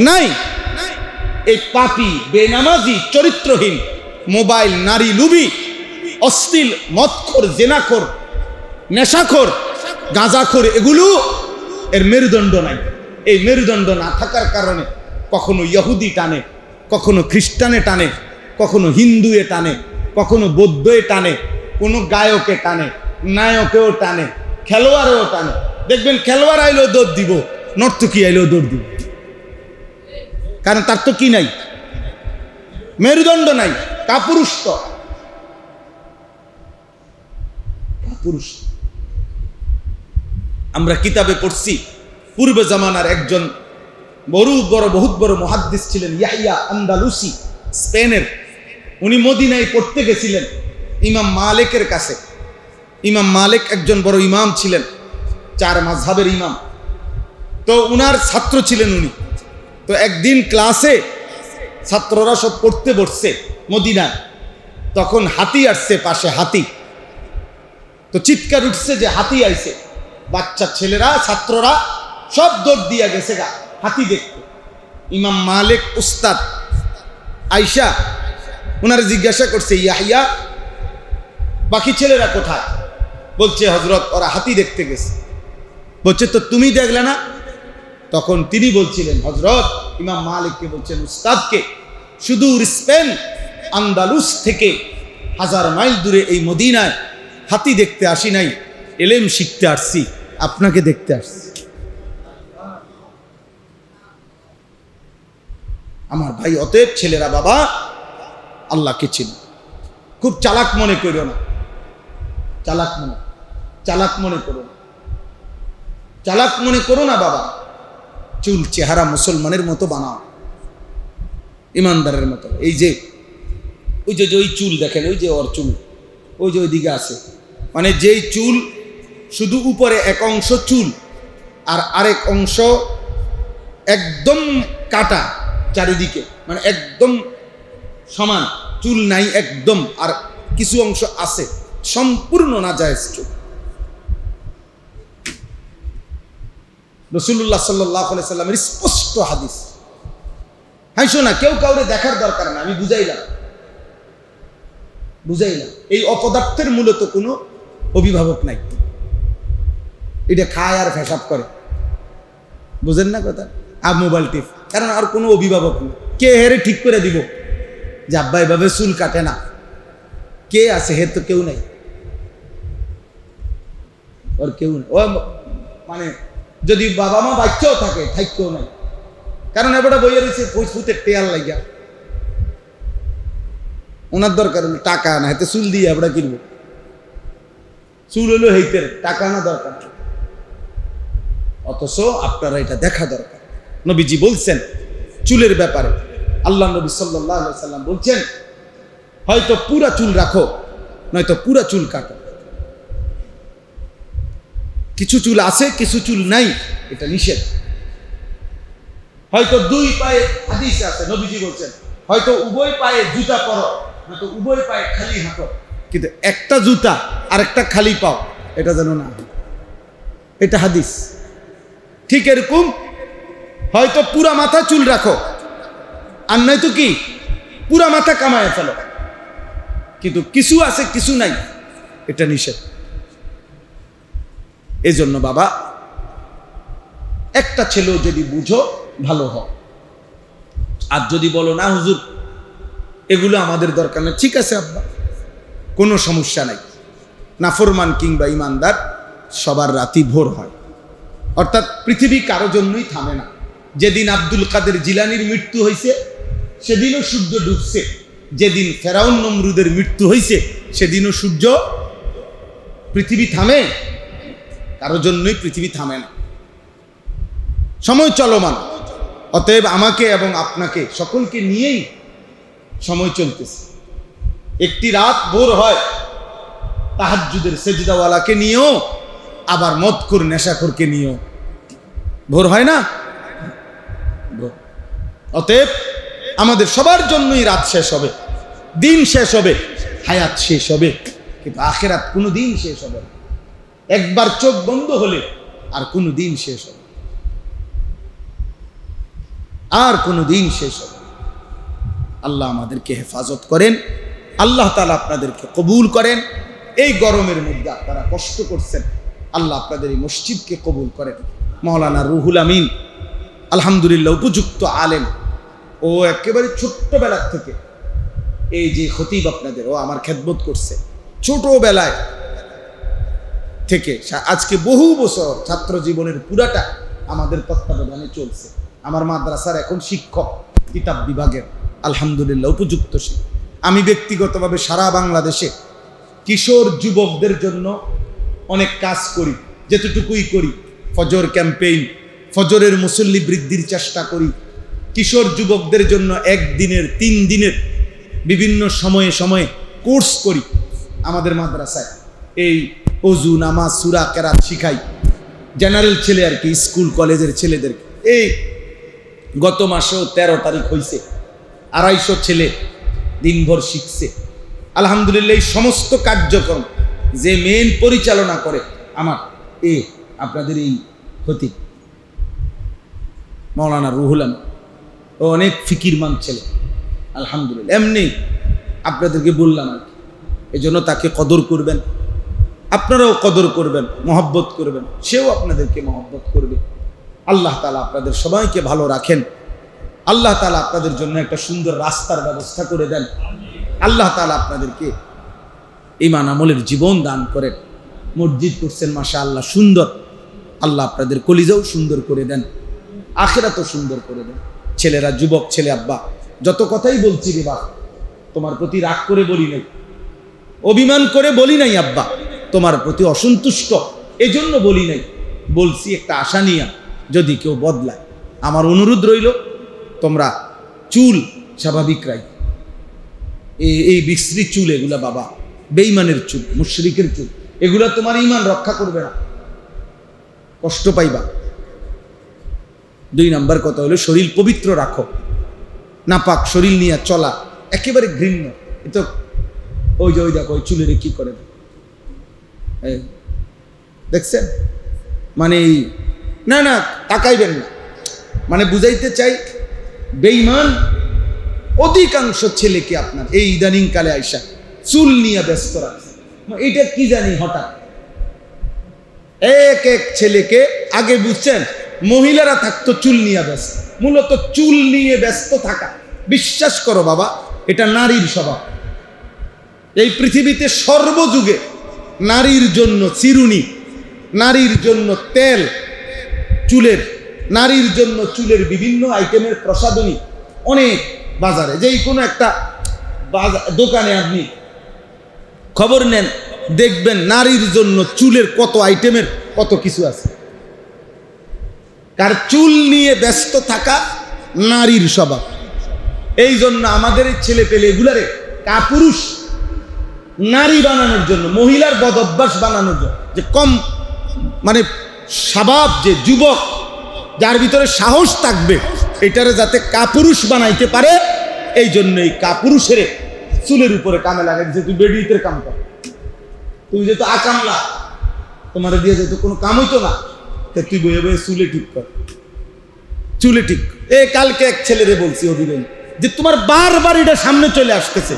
নাই। এই পাপী, বেনামাজি, চরিত্রহীন, মোবাইল, নারী লুবি, অশ্লীল, মদখোর, জেনাখোর, নেশাখোর, গাঁজাখোর, এগুলো এর মেরুদণ্ড নাই। এই মেরুদণ্ড না থাকার কারণে কখনো ইহুদি টানে, কখনো খ্রিস্টানে টানে, কখনো হিন্দুয়ে টানে, কখনো বৌদ্ধে টানে, কোনো গায়কে টানে, নায়কেও টানে, খেলোয়াড়েও টানে। দেখবেন খেলোয়াড় আইলেও দৌড় দিব, নর্তকী আইলেও দৌড় দিব, কারণ তার তো কি নাই, মেরুদণ্ড নাই, কাপুরুষ। তো কাপুরুষ। আমরা কিতাবে পড়ছি, পূর্ব জামানার একজন বহুত বড় মুহাদ্দিস ছিলেন, ইয়াহিয়া আন্দালুসি, স্পেনের। উনি মদিনায় পড়তে গেছিলেন ইমাম মালিকের কাছে। ইমাম মালিক একজন বড় ইমাম ছিলেন, 4 মাযহাবের ইমাম। তো উনার ছাত্র ছিলেন উনি। তো একদিন ক্লাসে ছাত্ররা সব পড়তে বসছে মদিনায়, তখন হাতি আসছে পাশে, হাতি। তো চিৎকার উঠছে যে হাতি আইছে, বাচ্চা ছেলেরা, ছাত্ররা সব দৌড় দিয়া গেছে গা হাতি দেখতে। ইমাম মালিক উস্তাদ আইসা ওনারা জিজ্ঞাসা করছে, ইয়াহিয়া বাকি ছেলেরা কোথায়? বলছে হযরত ওরা হাতি দেখতে গেছে। বলছে তো তুমি দেখলে না? তখন তিনি বলছিলেন, হযরত ইমাম মালিককে বলছেন, উস্তাদকে, সুদূর স্পেন আন্দালুস থেকে 1000 মাইল দূরে এই মদিনায় হাতি দেখতে আসি নাই, এলেম শিখতে আসছি, আপনাকে দেখতে আসছি। আমার ভাই, অতএব ছেলেরা বাবা আল্লাহকে চিনো। খুব চালাক মনে করো না, চালাক মনে করো না, চালাক মনে করো না বাবা। চুল চেহারা মুসলমানের মতো বানাও, ইমানদারের মতো। এই যে ওই চুল দেখেন, ওই যে ওর চুল ওই যে ওইদিকে আছে, মানে যেই চুল শুধু উপরে এক অংশ চুল আর আরেক অংশ একদম কাটা চারিদিকে, মানে একদম সমান, চুল নাই একদম, আর কিছু অংশ আছে, সম্পূর্ণ নাজায়েজ চুল। রাসূলুল্লাহ সাল্লাল্লাহু আলাইহি সাল্লামের স্পষ্ট হাদিস। হাইসো না, কেউ কাউরে দেখার দরকার না, আমি বুঝাইলাম। এই অপদার্থের মূলত কোনো অভিভাবক নাই, এটা খায় আর ফেসাব করে, বুঝেন না কথা, আর মোবাইল টিপ, কারণ আর কোনো অভিভাবক নেই। কে হেরে ঠিক করে দিব যে আব্বা এভাবে চুল কাটে না? কে আছে? হে তো কেউ নাই, ওর কেউ নেই। ও মানে যদি বাবা মা বাচ্চাও থাকে, থাকতেও নাই, কারণ এবারে বইয়ে রয়েছে ফুটের টেয়ার লাগিয়া, ওনার দরকার হলো টাকা না, হাতে চুল দিয়ে আমরা কিনবো, চুল হলো হেইতের, টাকা না দরকার। অথচ আপনারা এটা দেখা দরকার। নবীজি বলছেন চুলের ব্যাপারে, আল্লাহ নবী সাল্লাল্লাহু আলাইহি সাল্লাম বলছেন, হয়তো পুরা চুল রাখো, নয়তো পুরা চুল কাটো। কিছু চুল আছে, কিছু চুল নাই, এটা নিষেধ। হয়তো দুই পায়ে, হাদিস আছে নবীজি বলছেন, হয়তো উভয় পায়ে জুতা পরো, নয়তো উভয় পায়ে খালি হাঁটো, কিন্তু একটা জুতা আর একটা খালি পাও এটা যেন না, এটা হাদিস। ঠিক এরকম হয়তো পুরা মাথা চুল রাখো, আর নয়তো কি পুরা মাথা কামায় ফেলো, কিন্তু কিছু আছে কিছু নাই, এটা নিষেধ। এই জন্য বাবা, একটা ছেলেও যদি বুঝো ভালো হয়, আর যদি বলো না হুজুর এগুলো আমাদের দরকার নেই, ঠিক আছে আব্বা, কোনো সমস্যা নাই। নাফরমান কিংবা ইমানদার সবার রাতি ভোর হয়, অর্থাৎ পৃথিবী কারো জন্যই থামে না। যেদিন আব্দুল কাদের জিলানির মৃত্যু হয়েছে সেদিনও সূর্য ডুবছে, যেদিন ফেরাউন নমরুদের মৃত্যু হয়েছে সেদিনও সূর্য, পৃথিবী থামে, কারো জন্যই পৃথিবী থামে না, সময় চলমান। অতএব আমাকে এবং আপনাকে সকলকে নিয়েই সময় চলতেছে। একটি রাত ভোর হয় তাহাজ্জুদের সেজদাওয়ালাকে নিয়েও, আবার মদখোর নেশাখোরকে নিয়েও ভোর হয় না? অতএব আমাদের সবার জন্যই রাত শেষ হবে, দিন শেষ হবে, হায়াত শেষ হবে, কিন্তু আখিরাত কোনো দিন শেষ হবে না। একবার চোখ বন্ধ হলে আর কোনো দিন শেষ হবে, আর কোনো দিন শেষ হবে। আল্লাহ আমাদেরকে হেফাজত করেন, আল্লাহ তাআলা আপনাদেরকে কবুল করেন। এই গরমের মধ্যে আপনারা কষ্ট করছেন, আল্লাহ আপনাদের এই মসজিদকে কবুল করেন। মাওলানা রুহুল আমিন আলহামদুলিল্লাহ উপযুক্ত আলেম, ও একেবারে ছোট্টবেলার থেকে এই যে খতিব আপনাদের, ও আমার খেদমত করছে ছোটবেলায় থেকে, আজকে বহু বছর ছাত্র জীবনের পুরাটা আমাদের তত্ত্বাবধানে চলছে। আমার মাদ্রাসার এখন শিক্ষক, কিতাব বিভাগের, আলহামদুলিল্লাহ উপযুক্ত শিক্ষক। আমি ব্যক্তিগতভাবে সারা বাংলাদেশে কিশোর যুবকদের জন্য অনেক কাজ করি, যেতটুকুই করি। ফজর ক্যাম্পেইন, ফজরের মুসল্লি বৃদ্ধির চেষ্টা করি। কিশোর যুবকদের জন্য 1 দিনের 3 দিনের বিভিন্ন সময়ে সময়ে কোর্স করি আমাদের মাদ্রাসায়। এই ওযু, নামাজ, সূরা কেরাত শিখাই, জেনারেল ছেলে আর কি, স্কুল কলেজের ছেলেদেরকে। এই গত মাসেও 13 তারিখ হয়েছে, 250 ছেলে দিনভর শিখছে আলহামদুলিল্লাহ। এই সমস্ত কার্যক্রম যে মেন পরিচালনা করে আমার আপনাদের এই খতিব মাওলানা রুহুল আমিন, ও অনেক ফিকিরমান ছেলে আলহামদুলিল্লাহ। এমনি আপনাদেরকে বললাম আর কি, এই জন্য তাকে কদর করবেন, আপনারাও কদর করবেন, মহব্বত করবেন, সেও আপনাদেরকে মহব্বত করবে। আল্লাহ তাআলা আপনাদের সবাইকে ভালো রাখেন, আল্লাহ তাআলা আপনাদের জন্য একটা সুন্দর রাস্তার ব্যবস্থা করে দেন, আল্লাহ তাআলা আপনাদেরকে ঈমান আমলের জীবন দান করেন। মসজিদ করছেন মাশাআল্লাহ সুন্দর, আল্লাহ আপনাদের কলিজাও সুন্দর করে দেন, আখিরাতও সুন্দর করে দেন। ছেলেরা, যুবক ছেলে, আব্বা যত কথাই বলছি রে বাপ, তোমার প্রতি রাগ করে বলি নাই, অভিমান করে বলি নাই আব্বা, তোমার প্রতি অসন্তুষ্ট এজন্য বলি নাই, বলছি একটা আশা নিয়ে যদি কেউ বদলায়। আমার অনুরোধ রইল তোমরা চুল স্বাভাবিক রাই, এই বিশ্রী চুল এগুলা বাবা বেঈমানের চুল, মুশরিকের চুল, এগুলা তোমার ঈমান রক্ষা করবে না, কষ্ট পাইবা। 2 নাম্বার কথা হলো শরীর পবিত্র রাখো, নাপাক শরীর নিয়ে চলা একেবারে ঘৃণ্য। এ তো ওই যে ওই দেখো ওই চুলের কি করে দেখছেন, মানে না না তাকাইবেন না, মানে বুঝাইতে চাই বেঈমান অধিকাংশ ছেলেকে আপনার এই ইদানিং কালে আইসা চুল নিয়ে ব্যস্ত রাখছে। এটা কি জানি হঠাৎ এক এক ছেলেকে, আগে বুঝছেন মহিলারা থাকতো চুল নিয়ে ব্যস্ত, মূলত চুল নিয়ে ব্যস্ত থাকা, বিশ্বাস করো বাবা এটা নারীর স্বভাব। এই পৃথিবীতে সর্বযুগে নারীর জন্য চিরুনি, নারীর জন্য তেল চুলের, নারীর জন্য চুলের বিভিন্ন আইটেমের প্রসাধনী অনেক বাজারে, যেই কোনো একটা দোকানে আপনি খবর নেন দেখবেন নারীর জন্য চুলের কত আইটেমের কত কিছু আছে। কার চুল নিয়ে ব্যস্ত থাকা নারীর স্বভাব। এই জন্য আমাদের এই ছেলে পেলে এগুলারে কাপুরুষ নারী বানানোর জন্য, মহিলার বদ অভ্যাস বানানোর জন্য, যে কম মানে স্বভাব, যে যুবক যার ভিতরে সাহস থাকবে এটারে যাতে কাপুরুষ বানাইতে পারে, এই জন্য এই কাপুরুষের চুলের উপরে কামে লাগে। যে তুই বেডিতের কাম কর, তুমি যেহেতু আকামলা, তোমার দিয়ে যেহেতু কোনো কাম হইতো না, তুই বয়ে বয়ে চুলে ঠিক কর, চুলে ঠিক। কালকে এক ছেলেরে বলছি অভিনয় যে তোমার বারবার এটা সামনে চলে আসতেছে,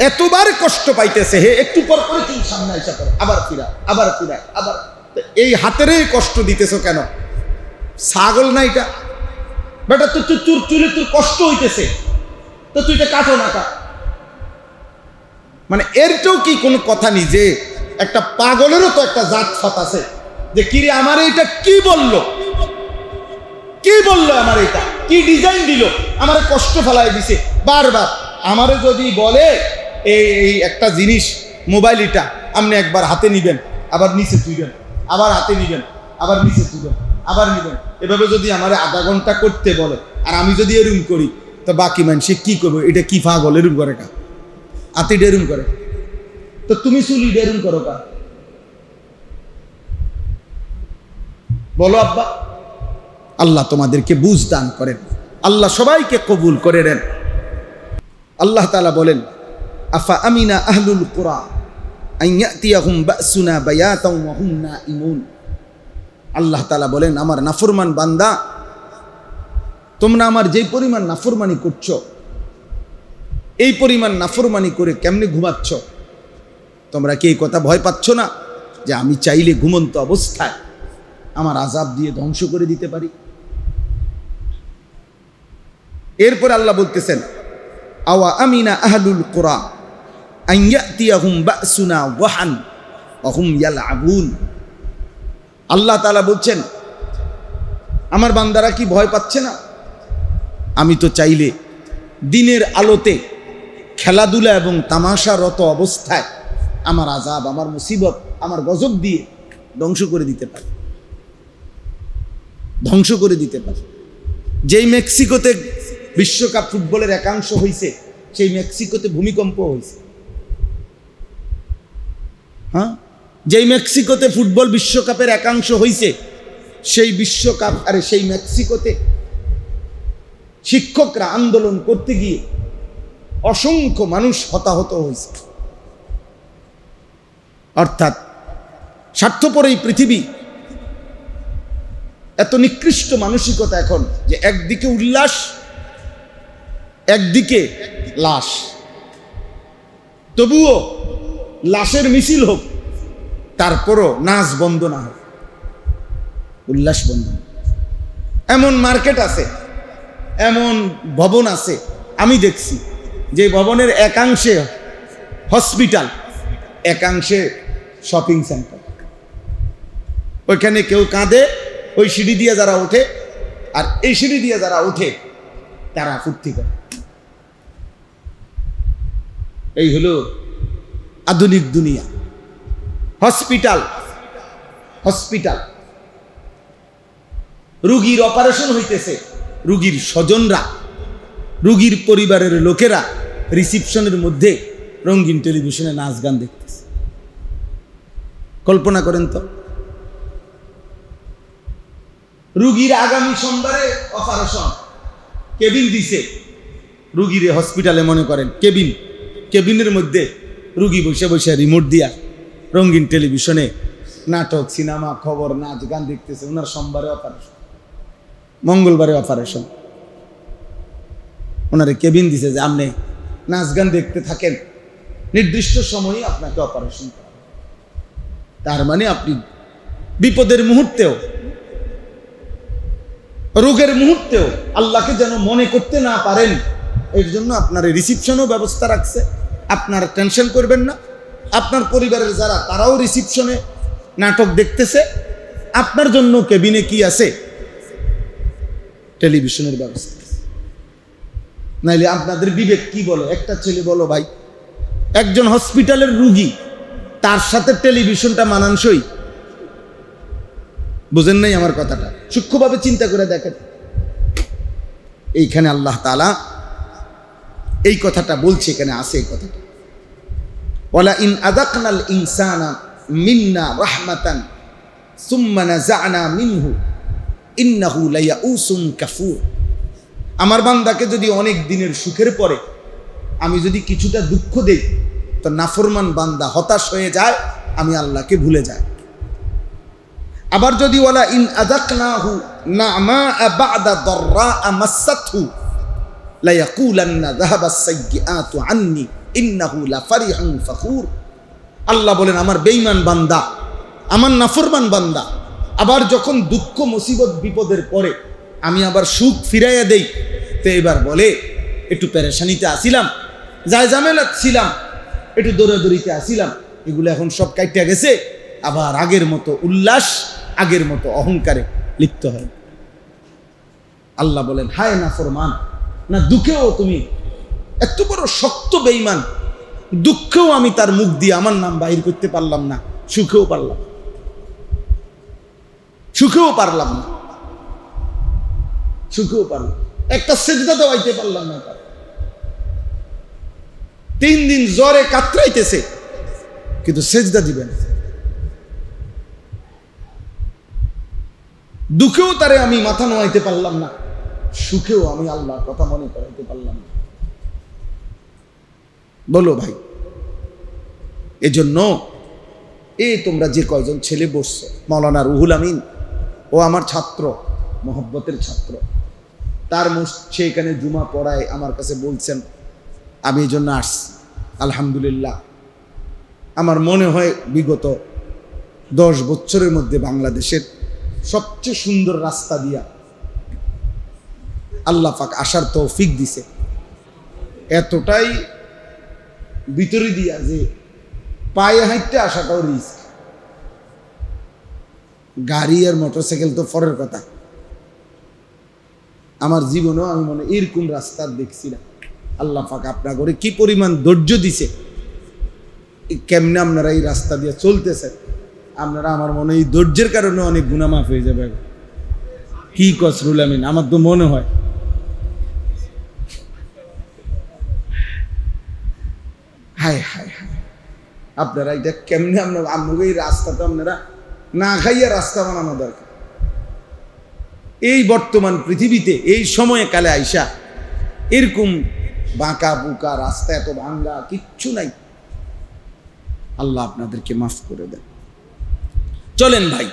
এতবার কষ্ট পাইতেছে, হে একটু পর পরে চুল সামনে আসা করে, আবার ফিরা, আবার ফিরা, আবার এই হাতের কষ্ট দিতেছ কেন? ছাগল না এটা বেটা, তো তোর চুলে তোর কষ্ট হইতেছে, তো তুই এটা কাটো না কা। মানে এরটাও কি কোনো কথা নেই যে একটা পাগলেরও তো একটা জাত ফাত আছে, যে কিরে আমার এটা কি বললো, কি বললো, আমার এটা কি ডিজাইন দিল, আমার কষ্ট ফেলাই দিছে বারবার। আমারে যদি বলে এই একটা জিনিস মোবাইল, এটা আপনি একবার হাতে নিবেন, আবার নিচে তুইবেন, আবার হাতে নিবেন, আবার নিচে তুইবেন, আবার নিবেন, এভাবে যদি আমারে আধা ঘন্টা করতে বলে, আর আমি যদি এরম করি, তো বাকি মানুষে কি করবো? এটা কি পাগল এরম করে কা, হাতে ডেরুম করে, তো তুমি চুলি ডেরুম করো কা? বলো আব্বা। আল্লাহ তোমাদেরকে বুঝ দান করেন, আল্লাহ সবাইকে কবুল করে নেন। আল্লাহ তাআলা বলেন, আফা আমিনা আহলুল কুরা আন ইয়াতিয়াহুম বাসুনা বায়াতাও ওয়া হুম নাঈমুন। আল্লাহ তাআলা বলেন, আমার নাফরমান বান্দা, তোমরা আমার যে পরিমাণ নাফরমানি করছো, এই পরিমাণ নাফরমানি করে কেমনে ঘুমাচ্ছ? তোমরা কি এই কথা ভয় পাচ্ছ না যে আমি চাইলে ঘুমন্ত অবস্থায় আমার আযাব দিয়ে ধ্বংস করে দিতে পারি? এরপর আল্লাহ বলতেছেন, আওয়া আমিনা আহলুল কুরা আন ইয়াতিয়াহুম বাসুনা ওয়াহান ওয়া হুম ইয়ালআবুন। আল্লাহ তাআলা বলছেন, আমার বান্দারা কি ভয় পাচ্ছে না? আমি তো চাইলে দিনের আলোতে খেলাধুলা এবং তামাশারত অবস্থায় আমার আযাব, আমার মুসিবত, আমার গজব দিয়ে ধ্বংস করে দিতে পারি, ধ্বংস করে দিতে পারি। যেই মেক্সিকোতে বিশ্বকাপ ফুটবলের একাংশ হয়েছে, সেই মেক্সিকোতে ভূমিকম্প হয়েছে। হ্যাঁ, যেই মেক্সিকোতে ফুটবল বিশ্বকাপের একাংশ হয়েছে, সেই বিশ্বকাপ সেই মেক্সিকোতে শিক্ষকরা আন্দোলন করতে গিয়ে অসংখ্য মানুষ হতাহত হয়েছে। অর্থাৎ স্বার্থপর এই পৃথিবী, এত নিকৃষ্ট মানসিকতা এখন, যে একদিকে উল্লাস, একদিকে লাশ। তবুও লাশের মিছিল হোক, তারপরও নাচ বন্ধ না হোক, উল্লাস বন্ধ। এমন মার্কেট আছে, এমন ভবন আছে, আমি দেখছি যে ভবনের একাংশে হসপিটাল, একাংশে শপিং সেন্টার। ওইখানে কেউ কাঁদে, ওই সিঁড়ি দিয়ে যারা ওঠে আর এই সিঁড়ি দিয়ে যারা ওঠে তারা ফুর্তি করে। এই হলো আধুনিক দুনিয়া। হসপিটাল, হসপিটাল, রুগীর অপারেশন হইতেছে, রুগীর স্বজনরা, রুগীর পরিবারের লোকেরা রিসিপশনের মধ্যে রঙিন টেলিভিশনে নাচ গান দেখতেছে। কল্পনা করেন তো, রুগীর আগামী সোমবারে অপারেশন, কেবিন দিছে রুগীর হসপিটালে, মনে করেন কেবিন, কেবিনের মধ্যে রুগী বসে বসে রিমোট দিয়া রঙিন টেলিভিশনে নাটক, সিনেমা, খবর, নাচ গান দেখতেছে। ওনার সোমবারে অপারেশন, মঙ্গলবারে অপারেশন, ওনারে কেবিন দিছে যে আপনি নাচ গান দেখতে থাকেন, নির্দিষ্ট সময়ে আপনাকে অপারেশন করা। তার মানে আপনি বিপদের মুহূর্তেও, রোগের মুহূর্তেও আল্লাহকে যেন মনে করতে না পারেন, এর জন্য আপনার রিসিপশনও ব্যবস্থা রাখছে। আপনার টেনশন করবেন না। আপনার পরিবারের যারা, তারাও রিসিপশনে নাটক দেখতেছে। আপনার জন্য কেবিনে কি আছে? টেলিভিশনের ব্যবস্থা। নাইলে আপনাদের বিবেক কি বলে? একটা ছেলে বলো ভাই, একজন হসপিটালের রুগী, তার সাথে টেলিভিশনটা মানানসই? বুঝেন নাই আমার কথাটা? সূক্ষ্মভাবে চিন্তা করে দেখেন। এইখানে আল্লাহ তাআলা এই কথাটা বলছে, এখানে আছে এই কথাটা, ওয়ালা ইন আযাকনাল ইনসানা মিন্না রাহমাতান সুম্মা নাযা'না মিনহু ইন্নাহু লায়াউসুন কাফুর। আমার বান্দাকে যদি অনেক দিনের সুখের পরে আমি যদি কিছুটা দুঃখ দেই, তো নাফরমান বান্দা হতাশ হয়ে যায়, আমি আল্লাহকে ভুলে যায়। আবার যদি ওয়ালা ইন আযাকনাহু না'মা বা'দা দাররা মাসাতহু লা ইয়াকুলান্না যাহাবাস সাইয়্যাতু আন্নী ইন্নাহু লাফারিহুন ফাখুর। আল্লাহ বলেন, আমার বেঈমান বান্দা, আমার নাফরমান বান্দা আবার যখন দুঃখ, মুসিবত, বিপদের পরে আমি আবার সুখ ফিরাইয়া দেই, তো এবার বলে একটু পেরেশানিতে আসিলাম, যায় ঝামেলা ছিলাম, একটু দৌড়াদৌড়িতে আসিলাম, এগুলো এখন সব কাইটা গেছে, আবার আগের মতো উল্লাস, আগের মতো অহংকারে লিপ্ত হয়। আল্লাহ বলেন, হায় নাফরমান, না দুঃখেও তুমি এত বড় শক্ত বেঈমান, দুঃখেও আমি তার মুখ দিয়ে আমার নাম বাহির করতে পারলাম না, সুখেও পারলাম, সুখেও পারলাম না, সুখেও পারলাম, একটা সেজদা দেওয়াইতে পারলাম না। 3 দিন জ্বরে কাতরাইতেছে, কিন্তু সেজদা দিবেন। দুঃখেও তারে আমি মাথা নোয়াইতে পারলাম না, সুখেও আমি আল্লাহর কথা মনে করাইতে পারলাম না। বলো ভাই, এজন্য তোমরা যে কয়জন ছেলে বসছো, মাওলানা রুহুল আমিন, ও আমার ছাত্র, মহব্বতের ছাত্র, তার সে এখানে জুমা পড়ায়, আমার কাছে বলছেন, আমি এই জন্য আসছি। আলহামদুলিল্লাহ, আমার মনে হয় বিগত 10 বছরের মধ্যে বাংলাদেশের সবচেয়ে সুন্দর রাস্তা দিয়া আল্লাহ পাক আসার তৌফিক দিছে। এতটাই ভিতরে দিয়া যে পায়ে হাঁটতে আসাটাও রিস্ক। গাড়ি আর মোটরসাইকেল তো পরের কথা, আমার জীবনেও আমি মনে এরকম রাস্তা দেখছি না। আল্লাহ পাক আপনার করে কি পরিমাণ ধৈর্য দিছে, কেমনে আপনারা এই রাস্তা দিয়ে চলতেছেন, আপনারা আমার মনে এই ধৈর্যের কারণে অনেক গুনাহ মাফ হয়ে যাবে। কি কসরুল আমিন, আমার তো মনে হয়। হায় হায় হায়, আপনারা এটা কেমনে, আপনার এই রাস্তাটা আপনারা না খাইয়া রাস্তা বানানো দরকার। এই বর্তমান পৃথিবীতে এই সময়ে কালে আইসা এরকম বাঁকা বুকা রাস্তা, এত ভাঙ্গা কিচ্ছু নাই। আল্লাহ আপনাদেরকে মাফ করে দেন। চলেন ভাই,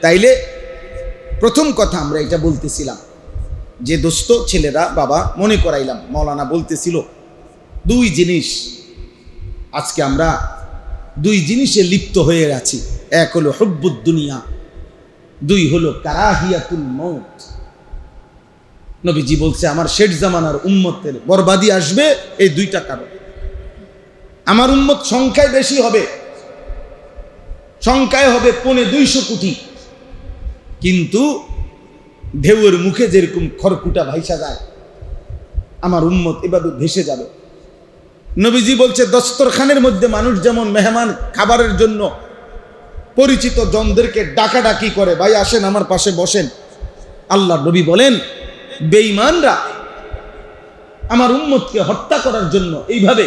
তাইলে প্রথম কথা আমরা এটা বলতেছিলাম যে দোস্ত ছেলেরা, বাবা মনে করাইলাম, মাওলানা বলতেছিল 2 জিনিস, আজকে আমরা 2 জিনিসে লিপ্ত হয়ে আছি। এক হলো হুব্বুদ দুনিয়া, 2 হলো কারাহিয়াতুল মউত। নবীজি বলছে, আমার শেষ জামানার উম্মতের বরবাদি আসবে এই 2টা কারণ। আমার উম্মত সংখ্যায় বেশি হবে, সংখ্যায় হবে 250 কোটি, কিন্তু ঢেউয়ের মুখে যেরকম খড়কুটা ভাইসা যায়, আমার উম্মত এভাবে ভেসে যাবে। নবীজি বলছে দস্তরখানের মধ্যে মানুষ যেমন মেহমান খাবারের জন্য পরিচিত জনদেরকে ডাকাডাকি করে, ভাই আসেন আমার পাশে বসেন, আল্লাহ নবী বলেন বেঈমানরা আমার উম্মতকে হত্যা করার জন্য এইভাবে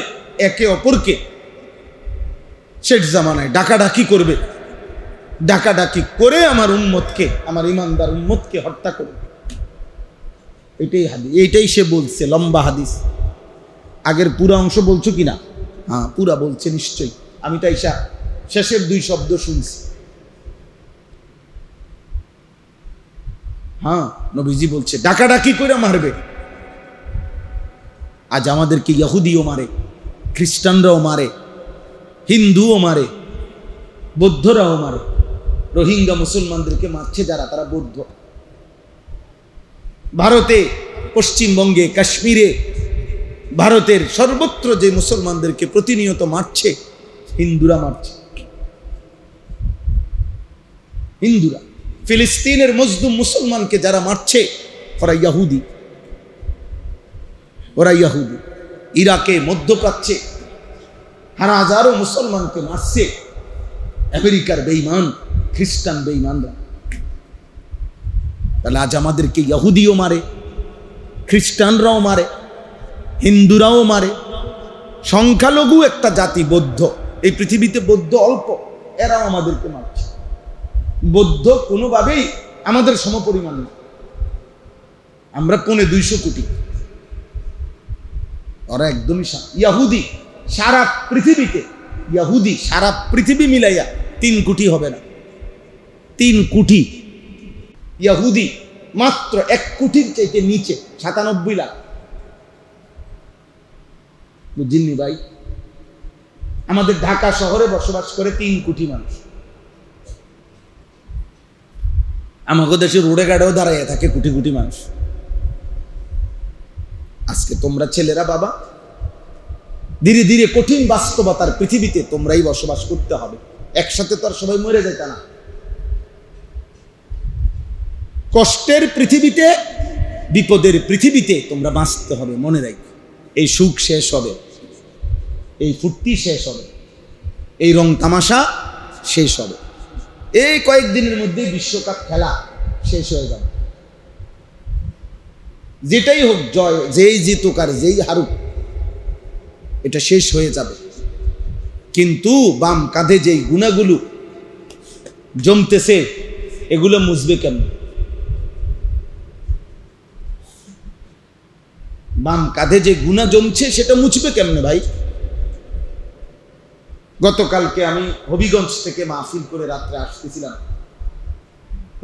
একে অপরকে শেষ জামানায় ডাকাডাকি করবে, ডাকাডাকি করে আমার উম্মতকে, আমার ইমানদার উম্মতকে হত্যা করবে। এটাই হাদিস, এইটাই সে বলছে, লম্বা হাদিস। আগের পুরা অংশ বলছো কিনা? হ্যাঁ পুরা বলছে নিশ্চয়ই, আমি তাই শেষের 2 শব্দ শুনছি। হ্যাঁ নবীজি বলছে ডাকাডাকি করে মারবে। আজ আমাদেরকে ইহুদিও মারে, খ্রিস্টানরাও মারে, হিন্দুও মারে, বৌদ্ধরাও মারে। রোহিঙ্গা মুসলমানদেরকে মারছে যারা, তারা বৌদ্ধ। ভারতে, পশ্চিমবঙ্গে, কাশ্মীরে, ভারতের সর্বত্র যে মুসলমানদেরকে প্রতিনিয়ত মারছে, হিন্দুরা মারছে। হিন্দুরা ফিলিস্তিনের মজলুম মুসলমানকে যারা মারছে, ওরা ইহুদি, ওরা ইহুদি। ইরাকে, মধ্যপ্রাচ্যে হাজারো মুসলমানকে মারছে আমেরিকার বেঈমান, খ্রিস্টান বেঈমানরা। তাহলে আজ আমাদেরকে ইহুদিও মারে, খ্রিস্টানরাও মারে, হিন্দুরাও মারে। সংখ্যালঘু একটা জাতি বৌদ্ধ, এই পৃথিবীতে বৌদ্ধ অল্প, এরাও আমাদেরকে মারছে। বৌদ্ধ কোনোভাবেই আমাদের সমপরিমাণ না, আমরা 250 কোটি, ওরা একদমই। ইহুদি সারা পৃথিবীতে, ইহুদি সারা পৃথিবী মিলাইয়া 3 কোটি হবে না, 3 কোটি। ইহুদি মাত্র 1 কোটির চাইতে নিচে, 97 লাখ। বুঝিনি ভাই? আমাদের ঢাকা শহরে বসবাস করে 3 কোটি মানুষ। আমাদের দেশে রোডে গাড়েও দাঁড়াইয়া থাকে কোটি কোটি মানুষ। আজকে তোমরা ছেলেরা বাবা ধীরে ধীরে কঠিন বাস্তবতার পৃথিবীতে তোমরাই বসবাস করতে হবে। একসাথে তো আর সবাই মরে যেত না। কষ্টের পৃথিবীতে, বিপদের পৃথিবীতে তোমরা বাঁচতে হবে। মনে রাখো, এই সুখ শেষ হবে, এই ফুর্তি শেষ হবে, এই রং তামাশা শেষ হবে। এই কয়েকদিনের মধ্যে বিশ্বকাপ খেলা শেষ হয়ে যাবে। যেটাই হোক, জয়, যেই জিতুক আর যেই হারুক, এটা শেষ হয়ে যাবে। কিন্তু বাম কাঁধে যেই গুণাগুলো জমতেছে, এগুলো মুছবে কেমন? বাম কাঁধে যে গুণা জমছে সেটা মুছবে কেমনে ভাই? গতকালকে আমি হবিগঞ্জ থেকে মাহফিল করে রাত্রে আসতেছিলাম,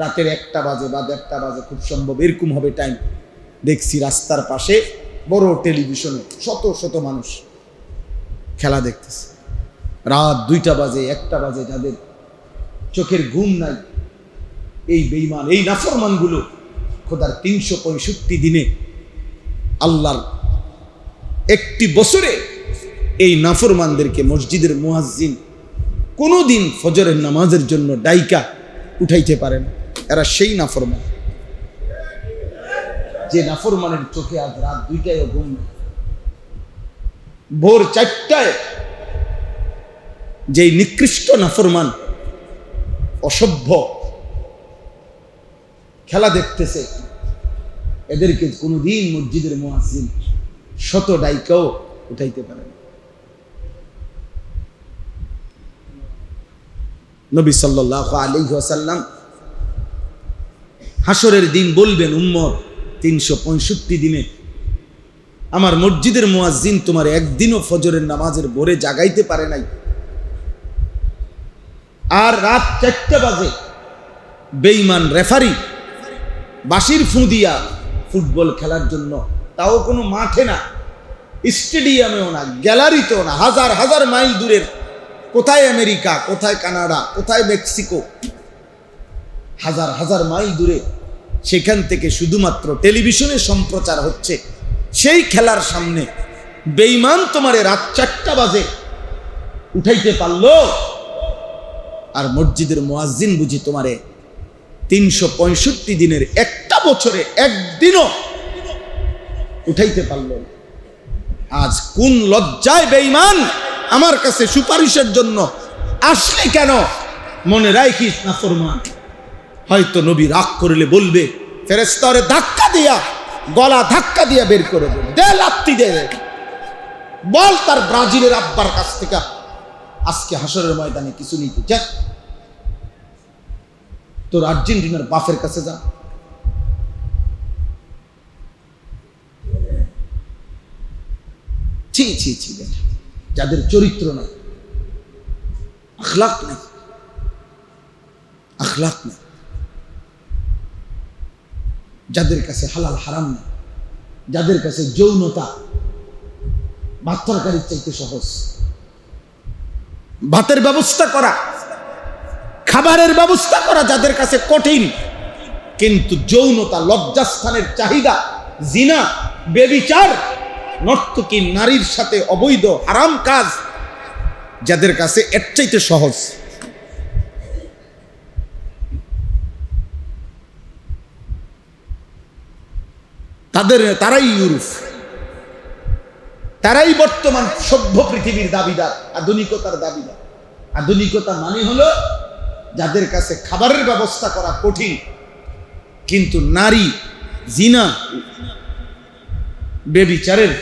রাতের 1টা বাজে বা 1:30 বাজে খুব সম্ভব, এরকম হবে টাইম। দেখছি রাস্তার পাশে বড় টেলিভিশনে শত শত মানুষ খেলা দেখতেছে। রাত 2টা বাজে, 1টা বাজে, যাদের চোখের ঘুম নাই, এই বেঈমান, এই নাফরমানগুলো খোদার 365 দিনে, আল্লাহর একটি বছরে এই নাফরমানদেরকে মসজিদের মুয়াজ্জিন কোনোদিন ফজরের নামাজের জন্য ডাইকা উঠাইতে পারে না। এরা সেই নাফরমান, যে নাফরমানের চোখে আজ রাত 2টায় ঘুম, ভোর 4টায় যেই নিকৃষ্ট নাফরমান, অসভ্য খেলা দেখতেছে, এদেরকে কোনোদিন মসজিদের মুয়াজ্জিন শত ডাইকাও উঠাইতে পারে না। নবী সাল্লাল্লাহু আলাইহি ওয়াসাল্লাম হাসরের দিন বলবেন, উম্মত 365 দিনে আমার মসজিদের মুয়াজ্জিন তোমার একদিনও ফজরের নামাজের ভোরে জাগাইতে পারে নাই। আর রাত 4টা বাজে বেঈমান রেফারি বাঁশির ফু দিয়া ফুটবল খেলার জন্য, তাও কোনো মাঠে না, স্টেডিয়ামেও না, গ্যালারিতেও না, হাজার হাজার মাইল দূরের, কোথায় আমেরিকা, কোথায় কানাডা, কোথায় মেক্সিকো, হাজার হাজার মাইল দূরে, সেখান থেকে শুধুমাত্র টেলিভিশনে সম্প্রচার হচ্ছে। সেই খেলার সামনে বেঈমান তোমারে রাত 4টা বাজে উঠাইতে পারলো, আর মসজিদের মুয়াজ্জিন বুঝি তোমারে 365 দিনের একটা বছরে একদিনও উঠাইতে পারল না। আজ কোন লজ্জায় বেঈমান আমার কাছে সুপারিশের জন্য আসলে কেন? মনে রাখিস নাফরমান, হয়তো নবী রাগ করলে বলবে, ফেরেশতা ওরে ধাক্কা দিয়া, গলা ধাক্কা দিয়া বের করে দেবে, দে লাত্তি দে, বল তার ব্রাজিলের আব্বার কাছ থেকে আজকে হাসরের ময়দানে কিছু নিতে যা, তোর আর্জেন্টিনার বাফের কাছে যা। ছি ছি ছি, যাদের চরিত্র নাই, আখলাক নাই, আখলাক নাই, যাদের কাছে হালাল হারাম নেই, যাদের কাছে যৌনতা ভাত তরকারির চাইতে সহজ, ভাতের ব্যবস্থা করা, খাবারের ব্যবস্থা করা যাদের কাছে কঠিন, কিন্তু যৌনতা, লজ্জাস্থানের চাহিদা, জিনা, বেবিচার, নর্তকী নারীর সাথে অবৈধ হারাম কাজ যাদের কাছে এর চাইতে সহজ, তারাই ইউরোপ, তারাই বর্তমান সভ্য পৃথিবীর দাবিদার, আধুনিকতার দাবিদার। আধুনিকতা মানে হলো যাদের কাছে খাবারের ব্যবস্থা করা কঠিন, কিন্তু নারী, জিনা, বেবিচারের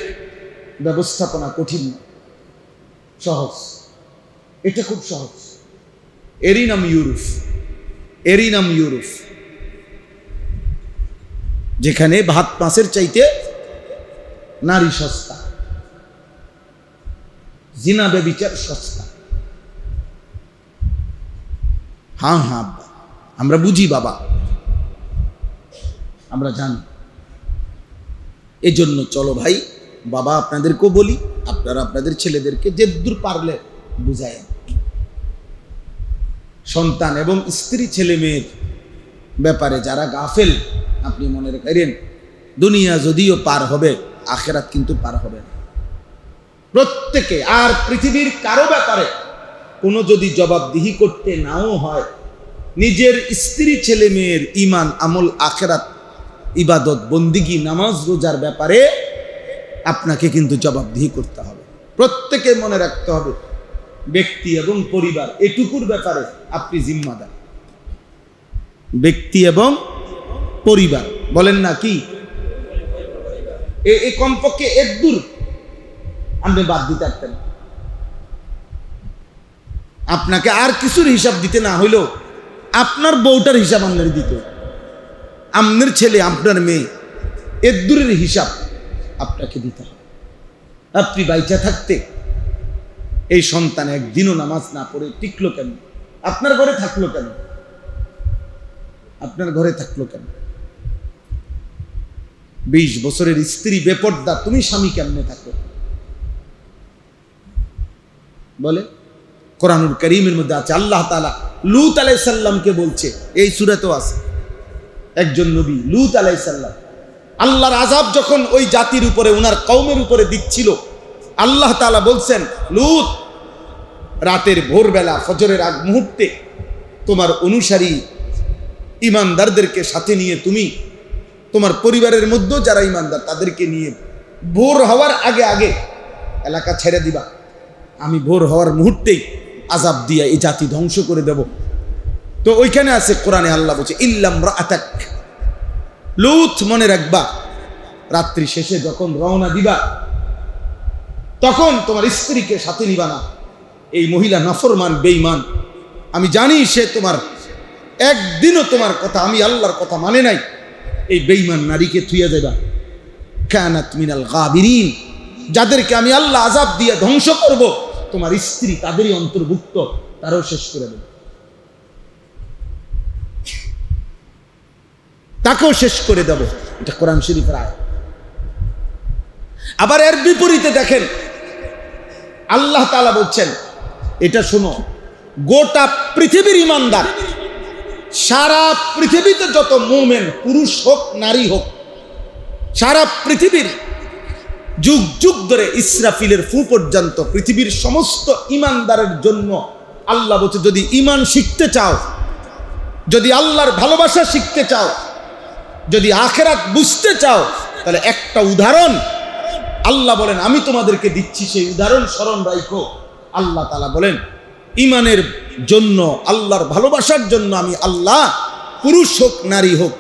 ব্যবস্থাপনা কঠিন, সহজ। এটা খুব সহজ। এরই নাম ইউরোপ, এরই নাম ইউরোপ, যেখানে ভাত মাছের চাইতে নারী সস্তা, জিনা বেবিচার সস্তা। হ্যাঁ হ্যাঁ, আমরা বুঝি বাবা, আমরা জানি। এজন্য চলো ভাই, বাবা আপনাদেরকেও বলি, আপনারা আপনাদের ছেলেদেরকে যেদূর পারলে বুঝায়। সন্তান এবং স্ত্রী, ছেলে মেয়ের ব্যাপারে যারা গাফেল, আপনি মনে রাখেন, দুনিয়া যদিও পার হবে, আখেরাত কিন্তু পার হবে না। প্রত্যেকে আর পৃথিবীর কারো ব্যাপারে কোনো যদি জবাবদিহি করতে নাও হয়, নিজের স্ত্রী, ছেলে মেয়ের ইমান, আমল, আখেরাত, ইবাদত, বন্দিগি, নামাজ, রোজার ব্যাপারে আপনাকে কিন্তু জবাবদিহি করতে হবে। প্রত্যেকে মনে রাখতে হবে, ব্যক্তি এবং পরিবার, এটুকুর ব্যাপারে আপনি জিম্মাদার। ব্যক্তি এবং পরিবার বলেন না কি, এই কমপক্ষে এর দূর আপনি বাদ দিতে পারতেন। আপনাকে আর কিছুর হিসাব দিতে না হইলেও আপনার বউটার হিসাব আপনার দিতে, আপনার ছেলে, আপনার মেয়ে, এর দূরের হিসাব আপনাকে দিতে হবে। আপনি বাইচা থাকতে এই সন্তান একদিনও নামাজ না পড়ে টিকলো কেন? আপনার ঘরে থাকলো কেন? আপনার ঘরে থাকলো কেন? 20 বছরের স্ত্রী বেপর্দা, তুমি স্বামী কেমনে থাকো? বলে কোরআনুল কারীমের মধ্যে আছে, আল্লাহ তাআলা লূত আলাইহিস সালামকে বলছে, এই সূরাতেও আছে, একজন নবী লূত আলাইহিস সালাম, আল্লাহর আযাব যখন ওই জাতির উপরে, ওনার কওমের উপরে দিচ্ছিল, আল্লাহ তাআলা বলছেন, লূত, রাতের ভোরবেলা, ফজরের আগ মুহূর্তে তোমার অনুসারী ইমানদারদেরকে সাথে নিয়ে তুমি তোমার পরিবারের মধ্যে যারা ইমানদার তাদেরকে নিয়ে ভোর হওয়ার আগে আগে এলাকা ছেড়ে দিবা, আমি ভোর হওয়ার মুহূর্তেই আযাব দিয়া এই জাতি ধ্বংস করে দেব। তো ওইখানে আছে কোরআনে আল্লাহ বলছে, ইল্লাম রাআতাক, লূত মনে রাখবা, রাত্রি শেষে যখন রওনা দিবা তখন তোমার স্ত্রীকে সাথে নিবা না। এই মহিলা নাফরমান, বেঈমান, আমি জানি সে তোমার একদিনও তোমার কথা, আমি আল্লাহর কথা মানে নাই, এই বেঈমান নারীকে থুইয়া দেবা। কানাত মিনাল গাবিরিন, যাদেরকে আমি আল্লাহ আযাব দিয়ে ধ্বংস করব, তোমার স্ত্রী তাদেরই অন্তর্ভুক্ত, তারাও শেষ করে দেবে, তাকেও শেষ করে দেব। এটা কোরআন শরীফের আয়াত। আবার এর বিপরীতে দেখেন, আল্লাহ তাআলা বলছেন, এটা শোনো, গোটা পৃথিবীর ইমানদার, সারা পৃথিবীতে যত মুমিন, পুরুষ হোক নারী হোক, সারা পৃথিবীর যুগ যুগ ধরে ইসরাফিলের ফু পর্যন্ত পৃথিবীর সমস্ত ইমানদারের জন্য আল্লাহ বলছে, যদি ইমান শিখতে চাও, যদি আল্লাহর ভালোবাসা শিখতে চাও, যদি আখিরাত বুঝতে চাও তাহলে একটা উদাহরণ আল্লাহ বলেন আমি তোমাদেরকে দিচ্ছি, সেই উদাহরণ স্মরণ রাখো। আল্লাহ তাআলা বলেন ঈমানের জন্য, আল্লাহর ভালোবাসার জন্য আমি আল্লাহ পুরুষ হোক নারী হোক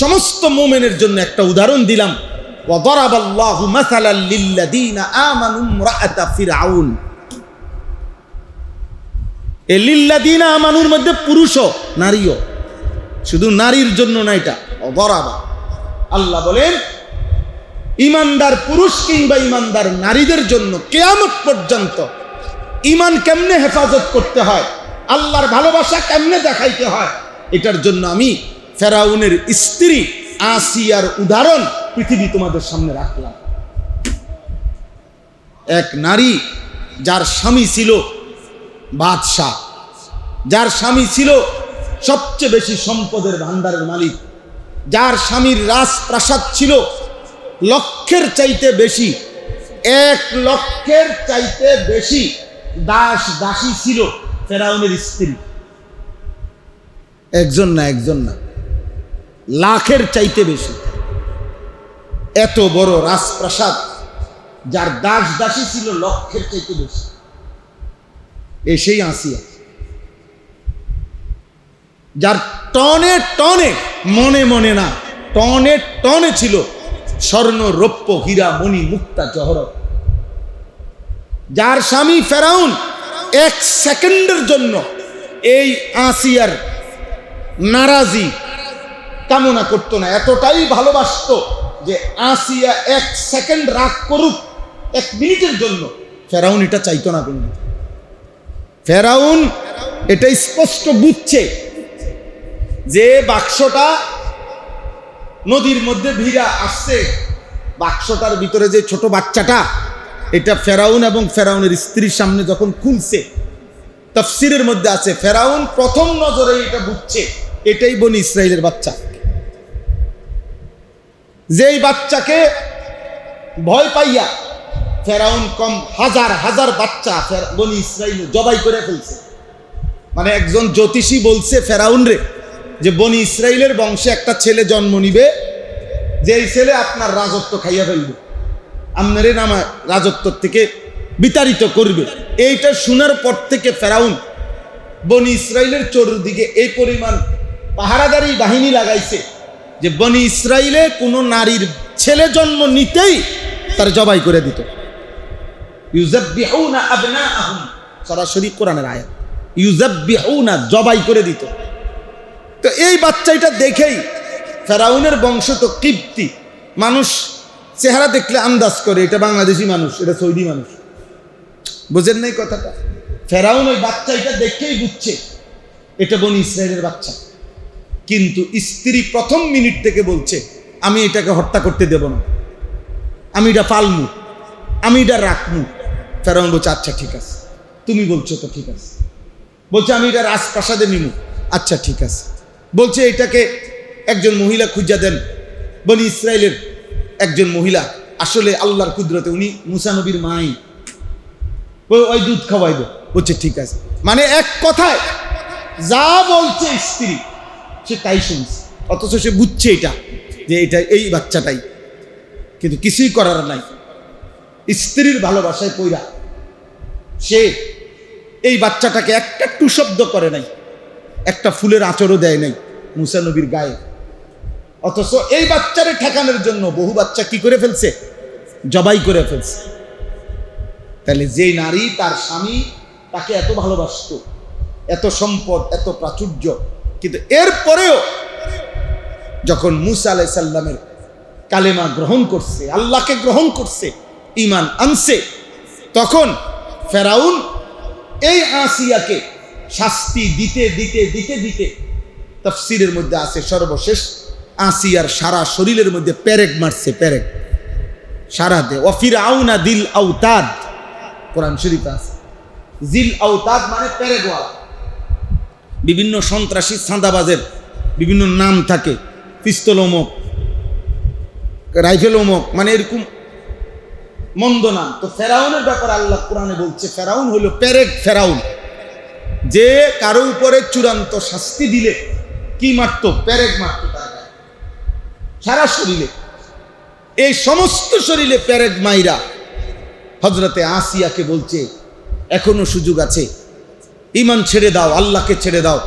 সমস্ত মুমিনের জন্য একটা উদাহরণ দিলাম। ওয়া দারাবাল্লাহু মাসালাল লিল্লাযীনা আমানু ইমরাআতা ফিরআউন। এই লিল্লাযীনা আমানুর মধ্যে পুরুষও নারীও, শুধু নারীর জন্য না এটা। দারাবা আল্লাহ বলেন ইমানদার পুরুষ কিংবা ইমানদার নারীদের জন্য কিয়ামত পর্যন্ত ঈমান কেমনে হেফাজত করতে হয়, আল্লাহর ভালোবাসা কেমনে দেখাইতে হয়, এটার জন্য আমি ফেরাউনের স্ত্রী আসিয়ার উদাহরণ পৃথিবী তোমাদের সামনে রাখলাম। এক নারী যার স্বামী ছিল বাদশাহ, যার স্বামী ছিল সবচেয়ে বেশি সম্পদের ভান্ডারের মালিক, যার স্বামীর রাজপ্রাসাদ ছিল লক্ষের চাইতে বেশি, 1 লক্ষের চাইতে বেশি দাস দাসী ছিল ফেরাউনের স্ত্রী। একজন না, লাখের চাইতে বেশি। এত বড় রাজপ্রাসাদ, যার দাস দাসী ছিল লক্ষের চাইতে বেশি। সেই আসিয়া, যার টনে টনে, মনে মনে না, টনে টনে ছিল স্বর্ণ রৌপ্য হীরা মণি মুক্তা জহরত। যার স্বামী ফেরাউন 1 সেকেন্ডের জন্য এই আসিয়ার নারাজি কামনা করতো না, এতটাই ভালোবাসতো যে আসিয়া 1 সেকেন্ড রাগ করুক 1 মিনিটের জন্য, ফেরাউন এটা চাইতো না। কিন্তু ফেরাউন এটা স্পষ্ট বুঝছে যে বাক্সটা নদীর মধ্যে ভিড়া আসছে, বাক্সটার ভিতরে যে ছোট বাচ্চাটা, এটা ফেরাউন এবং ফেরাউনের স্ত্রীর সামনে যখন খুলছে, তাফসীরের মধ্যে আছে ফেরাউন প্রথম নজরে এটা বুঝছে এটাই বনি ইসরাইলের বাচ্চা। যেই বাচ্চাকে ভয় পাইয়া ফেরাউন কম হাজার হাজার বাচ্চা বনি ইসরাইল জবাই করে ফেলছে। মানে একজন জ্যোতিষী বলছে ফেরাউন রে যে বনি ইসরাইলের বংশে একটা ছেলে জন্ম নিবে, যেই ছেলে আপনার রাজত্ব খাইয়া ফেলবে, আপনারে নামা রাজত্ব থেকে বিতাড়িত করবে। এইটা শোনার পর থেকে ফেরাউন বনি ইসরাইলের চতুর্দিকে এই পরিমাণ পাহারাদারি বাহিনী লাগাইছে যে বনি ইসরাইলে কোনো নারীর ছেলে জন্ম নিতেই তার জবাই করে দিত। ইউযাব্বিহুনা আবনাআহুম, সরাসরি কোরআনের আয়াত, ইউযাব্বিহুনা, জবাই করে দিত। তো এই বাচ্চাটা দেখেই ফেরাউনের বংশ তো কিপ্তি মানুষ, চেহারা দেখলে আন্দাজ করে এটা বাংলাদেশি মানুষ, এটা সৌদি মানুষ। বুঝেন নাই কথাটা? ফেরাউন ওই বাচ্চাটা দেখেই বুঝছে এটা বনি ইসরাইলের বাচ্চা। কিন্তু স্ত্রী প্রথম মিনিট থেকে বলছে আমি এটাকে হত্যা করতে দেব না, আমি এটা পালমু, আমি এটা রাখমু। ফেরাউন বলছে আচ্ছা ঠিক আছে, তুমি বলছো তো ঠিক আছে। বলছে আমি এটা রাজপ্রাসাদে নিমু, আচ্ছা ঠিক আছে। বলছে এটাকে একজন মহিলা খুঁজা দেন, বনি ইসরাইলের একজন মহিলা, আসলে আল্লাহর কুদরতে উনি মুসা নবীর মাই, ওই দুধ খাওয়াইবে। বলছে ঠিক আছে। মানে এক কথায় যা বলছে স্ত্রী সে তাই শুনছে, অথচ সে বুঝছে এটা যে এটা এই বাচ্চাটাই, কিন্তু কিছুই করার নাই। স্ত্রীর ভালোবাসায় পইরা সে এই বাচ্চাটাকে একটা টু শব্দ করে নাই, একটা ফুলের আঁচড়ও দেয় নাই মুসা নবীর গায়ে। অথচ এই বাচ্চারে ঠেকানোর জন্য বহু বাচ্চা কি করে ফেলছে, জবাই করে ফেলছে। তাহলে যে নারী তার স্বামী তাকে এত ভালোবাসতো, এত সম্পদ, এত প্রাচুর্য, কিন্তু এরপরেও যখন মুসা আলাইহিস সালামের কালেমা গ্রহণ করছে, আল্লাহকে গ্রহণ করছে, ঈমান আনছে, তখন ফেরাউন এই আসিয়াকে শাস্তি দিতে দিতে দিতে দিতে তাফসীরের মধ্যে আছে সর্বশেষ আসিয়ার সারা শরীরের মধ্যে পেরেক মারছে, পেরেক সারা দে। ওয়া ফিরআউনা দিল আওতাদ, কোরআন শরীফে আছে। জিল আওতাদ মানে পেরেকওয়ালা। বিভিন্ন সন্ত্রাসী চাঁদাবাজের বিভিন্ন নাম থাকে, পিস্তল অমুক, রাইফেল অমুক, মানে এরকম মন্দ নাম। তো ফেরাউনের ব্যাপারে আল্লাহ কোরআনে বলছে ফেরাউন হলো পেরেক ফেরাউন, যে কারো উপরে চূড়ান্ত শাস্তি দিলে কি মারত, পেরেক মারত। সারা শরীরে, এই সমস্ত শরীরে পেরেক মাইরা হযরতে আসিয়াকে বলছে এখনো সুযোগ আছে, ঈমান ছেড়ে দাও, আল্লাহকে ছেড়ে দাও।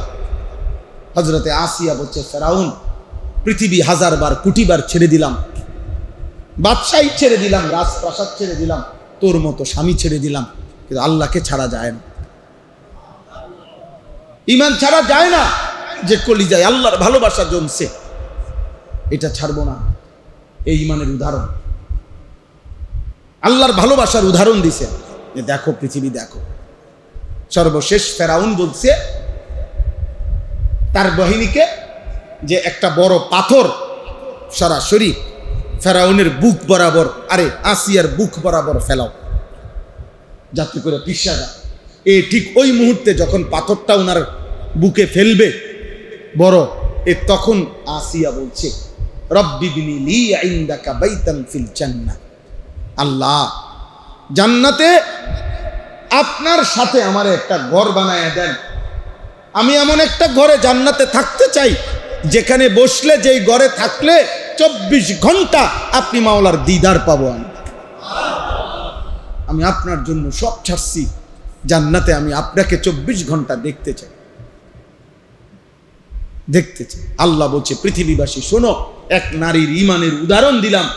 হযরতে আসিয়া বলছে ফেরাউন, পৃথিবী 1000 বার কোটি বার ছেড়ে দিলাম, বাদশাহী ছেড়ে দিলাম, রাজপ্রাসাদ ছেড়ে দিলাম, তোর মতো স্বামী ছেড়ে দিলাম, কিন্তু আল্লাহকে ছাড়া যায় না। ঈমান ছাড়া যায় না, যে কলিজায় আল্লাহর ভালোবাসা জমছে এটা ছাড়বো না। এই ঈমানের উদাহরণ, আল্লাহর ভালোবাসার উদাহরণ দিছে যে দেখো পৃথিবী দেখো। সর্বশেষ ফেরাউন বলছে তার বাহিনীকে যে একটা বড় পাথর সরাসরি ফেরাউনের বুক বরাবর, আরে আসিয়ার বুক বরাবর ফেলাও, যাতে করে পিষা যায়। ঠিক ওই মুহূর্তে যখন পাথরটা ওনার বুকে ফেলবে বড়, তখন আসিয়া বলছে রব্বি বিনি লি ইনদাকা বাইতান ফিল জান্নাহ, আল্লাহ জান্নাতে আপনার সাথে আমার একটা ঘর বানায় দেন। আমি এমন একটা ঘরে জান্নাতে থাকতে চাই যেখানে বসলে, যেই ঘরে থাকলে 24 ঘন্টা আপনি মাওলার দিদার পাবো। আমি আপনার জন্য সব ছাড়ছি, জান্নাতে আমি আপনাকে 24 ঘন্টা দেখতে চাই। আল্লাহ বলছে পৃথিবীবাসী শোনো, এক নারীর ঈমানের উদাহরণ দিলাম।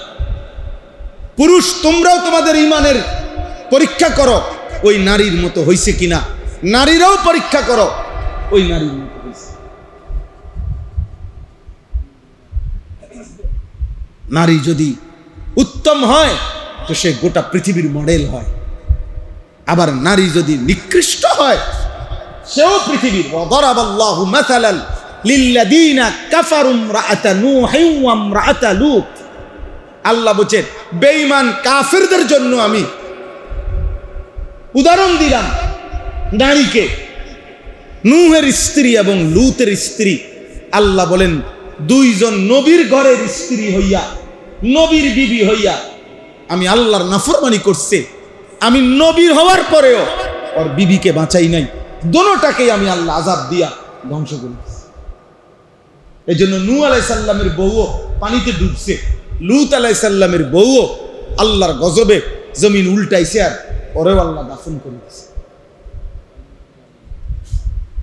পুরুষ তোমরাও তোমাদের ঈমানের পরীক্ষা করো, ওই নারীর মতো হইছে কিনা। নারীরাও পরীক্ষা করো, ওই নারীর মতো হইছে। নারী যদি উত্তম হয় তো সে গোটা পৃথিবীর মডেল হয়, আবার নারী যদি নিকৃষ্ট হয় সেও পৃথিবীর। ওয়াদারাবাল্লাহু মাসালাল লিল্লাযীনা কাফারু ইমরাআতা নূহিন ওয়া ইমরাআতা লূত। আল্লাহ বলেন বেঈমান কাফেরদের জন্য আমি উদাহরণ দিলাম নারীকে, নূহের স্ত্রী এবং লূতের স্ত্রী। আল্লাহ বলেন দুইজন নবীর ঘরের স্ত্রী হইয়া, নবীর বিবি হইয়া আমি আল্লাহর নাফরমানি করছে, আমি নবীর হওয়ার পরেও ওর বিবিকে বাঁচাই নাই, দোনোটাকেই আমি আল্লাহ আযাব দিয়া ধ্বংস করি। এই জন্য নূহ আলাইহিস সালামের বউও পানিতে ডুবছে, লূত আলাইহিস সালামের বউও আল্লাহর গজবে জমিন উল্টাইছে, আর ওরেও আল্লাহ দাফন করে দিয়েছে।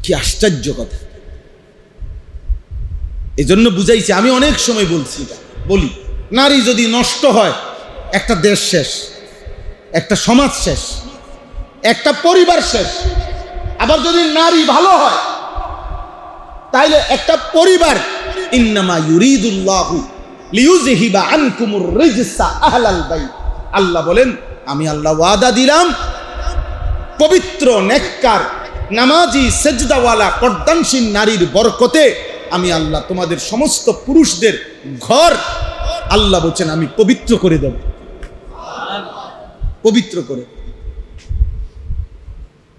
কি আশ্চর্য কথা! এই জন্য বুঝাইছে, আমি অনেক সময় বলছি, বলি নারী যদি নষ্ট হয় একটা দেশ শেষ, একটা সমাজ শেষ, একটা পরিবার শেষ। আবার যদি নারী ভালো হয় তাইলে একটা পরিবার, ইন্নামা ইউরিদুল্লাহু লিইউযহিবা আনকুমুর রিজসা আহলাল বাইত। আল্লাহ বলেন আমি আল্লাহ ওয়াদা দিলাম পবিত্র নেককার নামাজি সেজদাওয়ালা পর্দানশীল নারীর বরকতে আমি আল্লাহ তোমাদের সমস্ত পুরুষদের ঘর আল্লাহ বলেন আমি পবিত্র করে দেব, পবিত্র করে।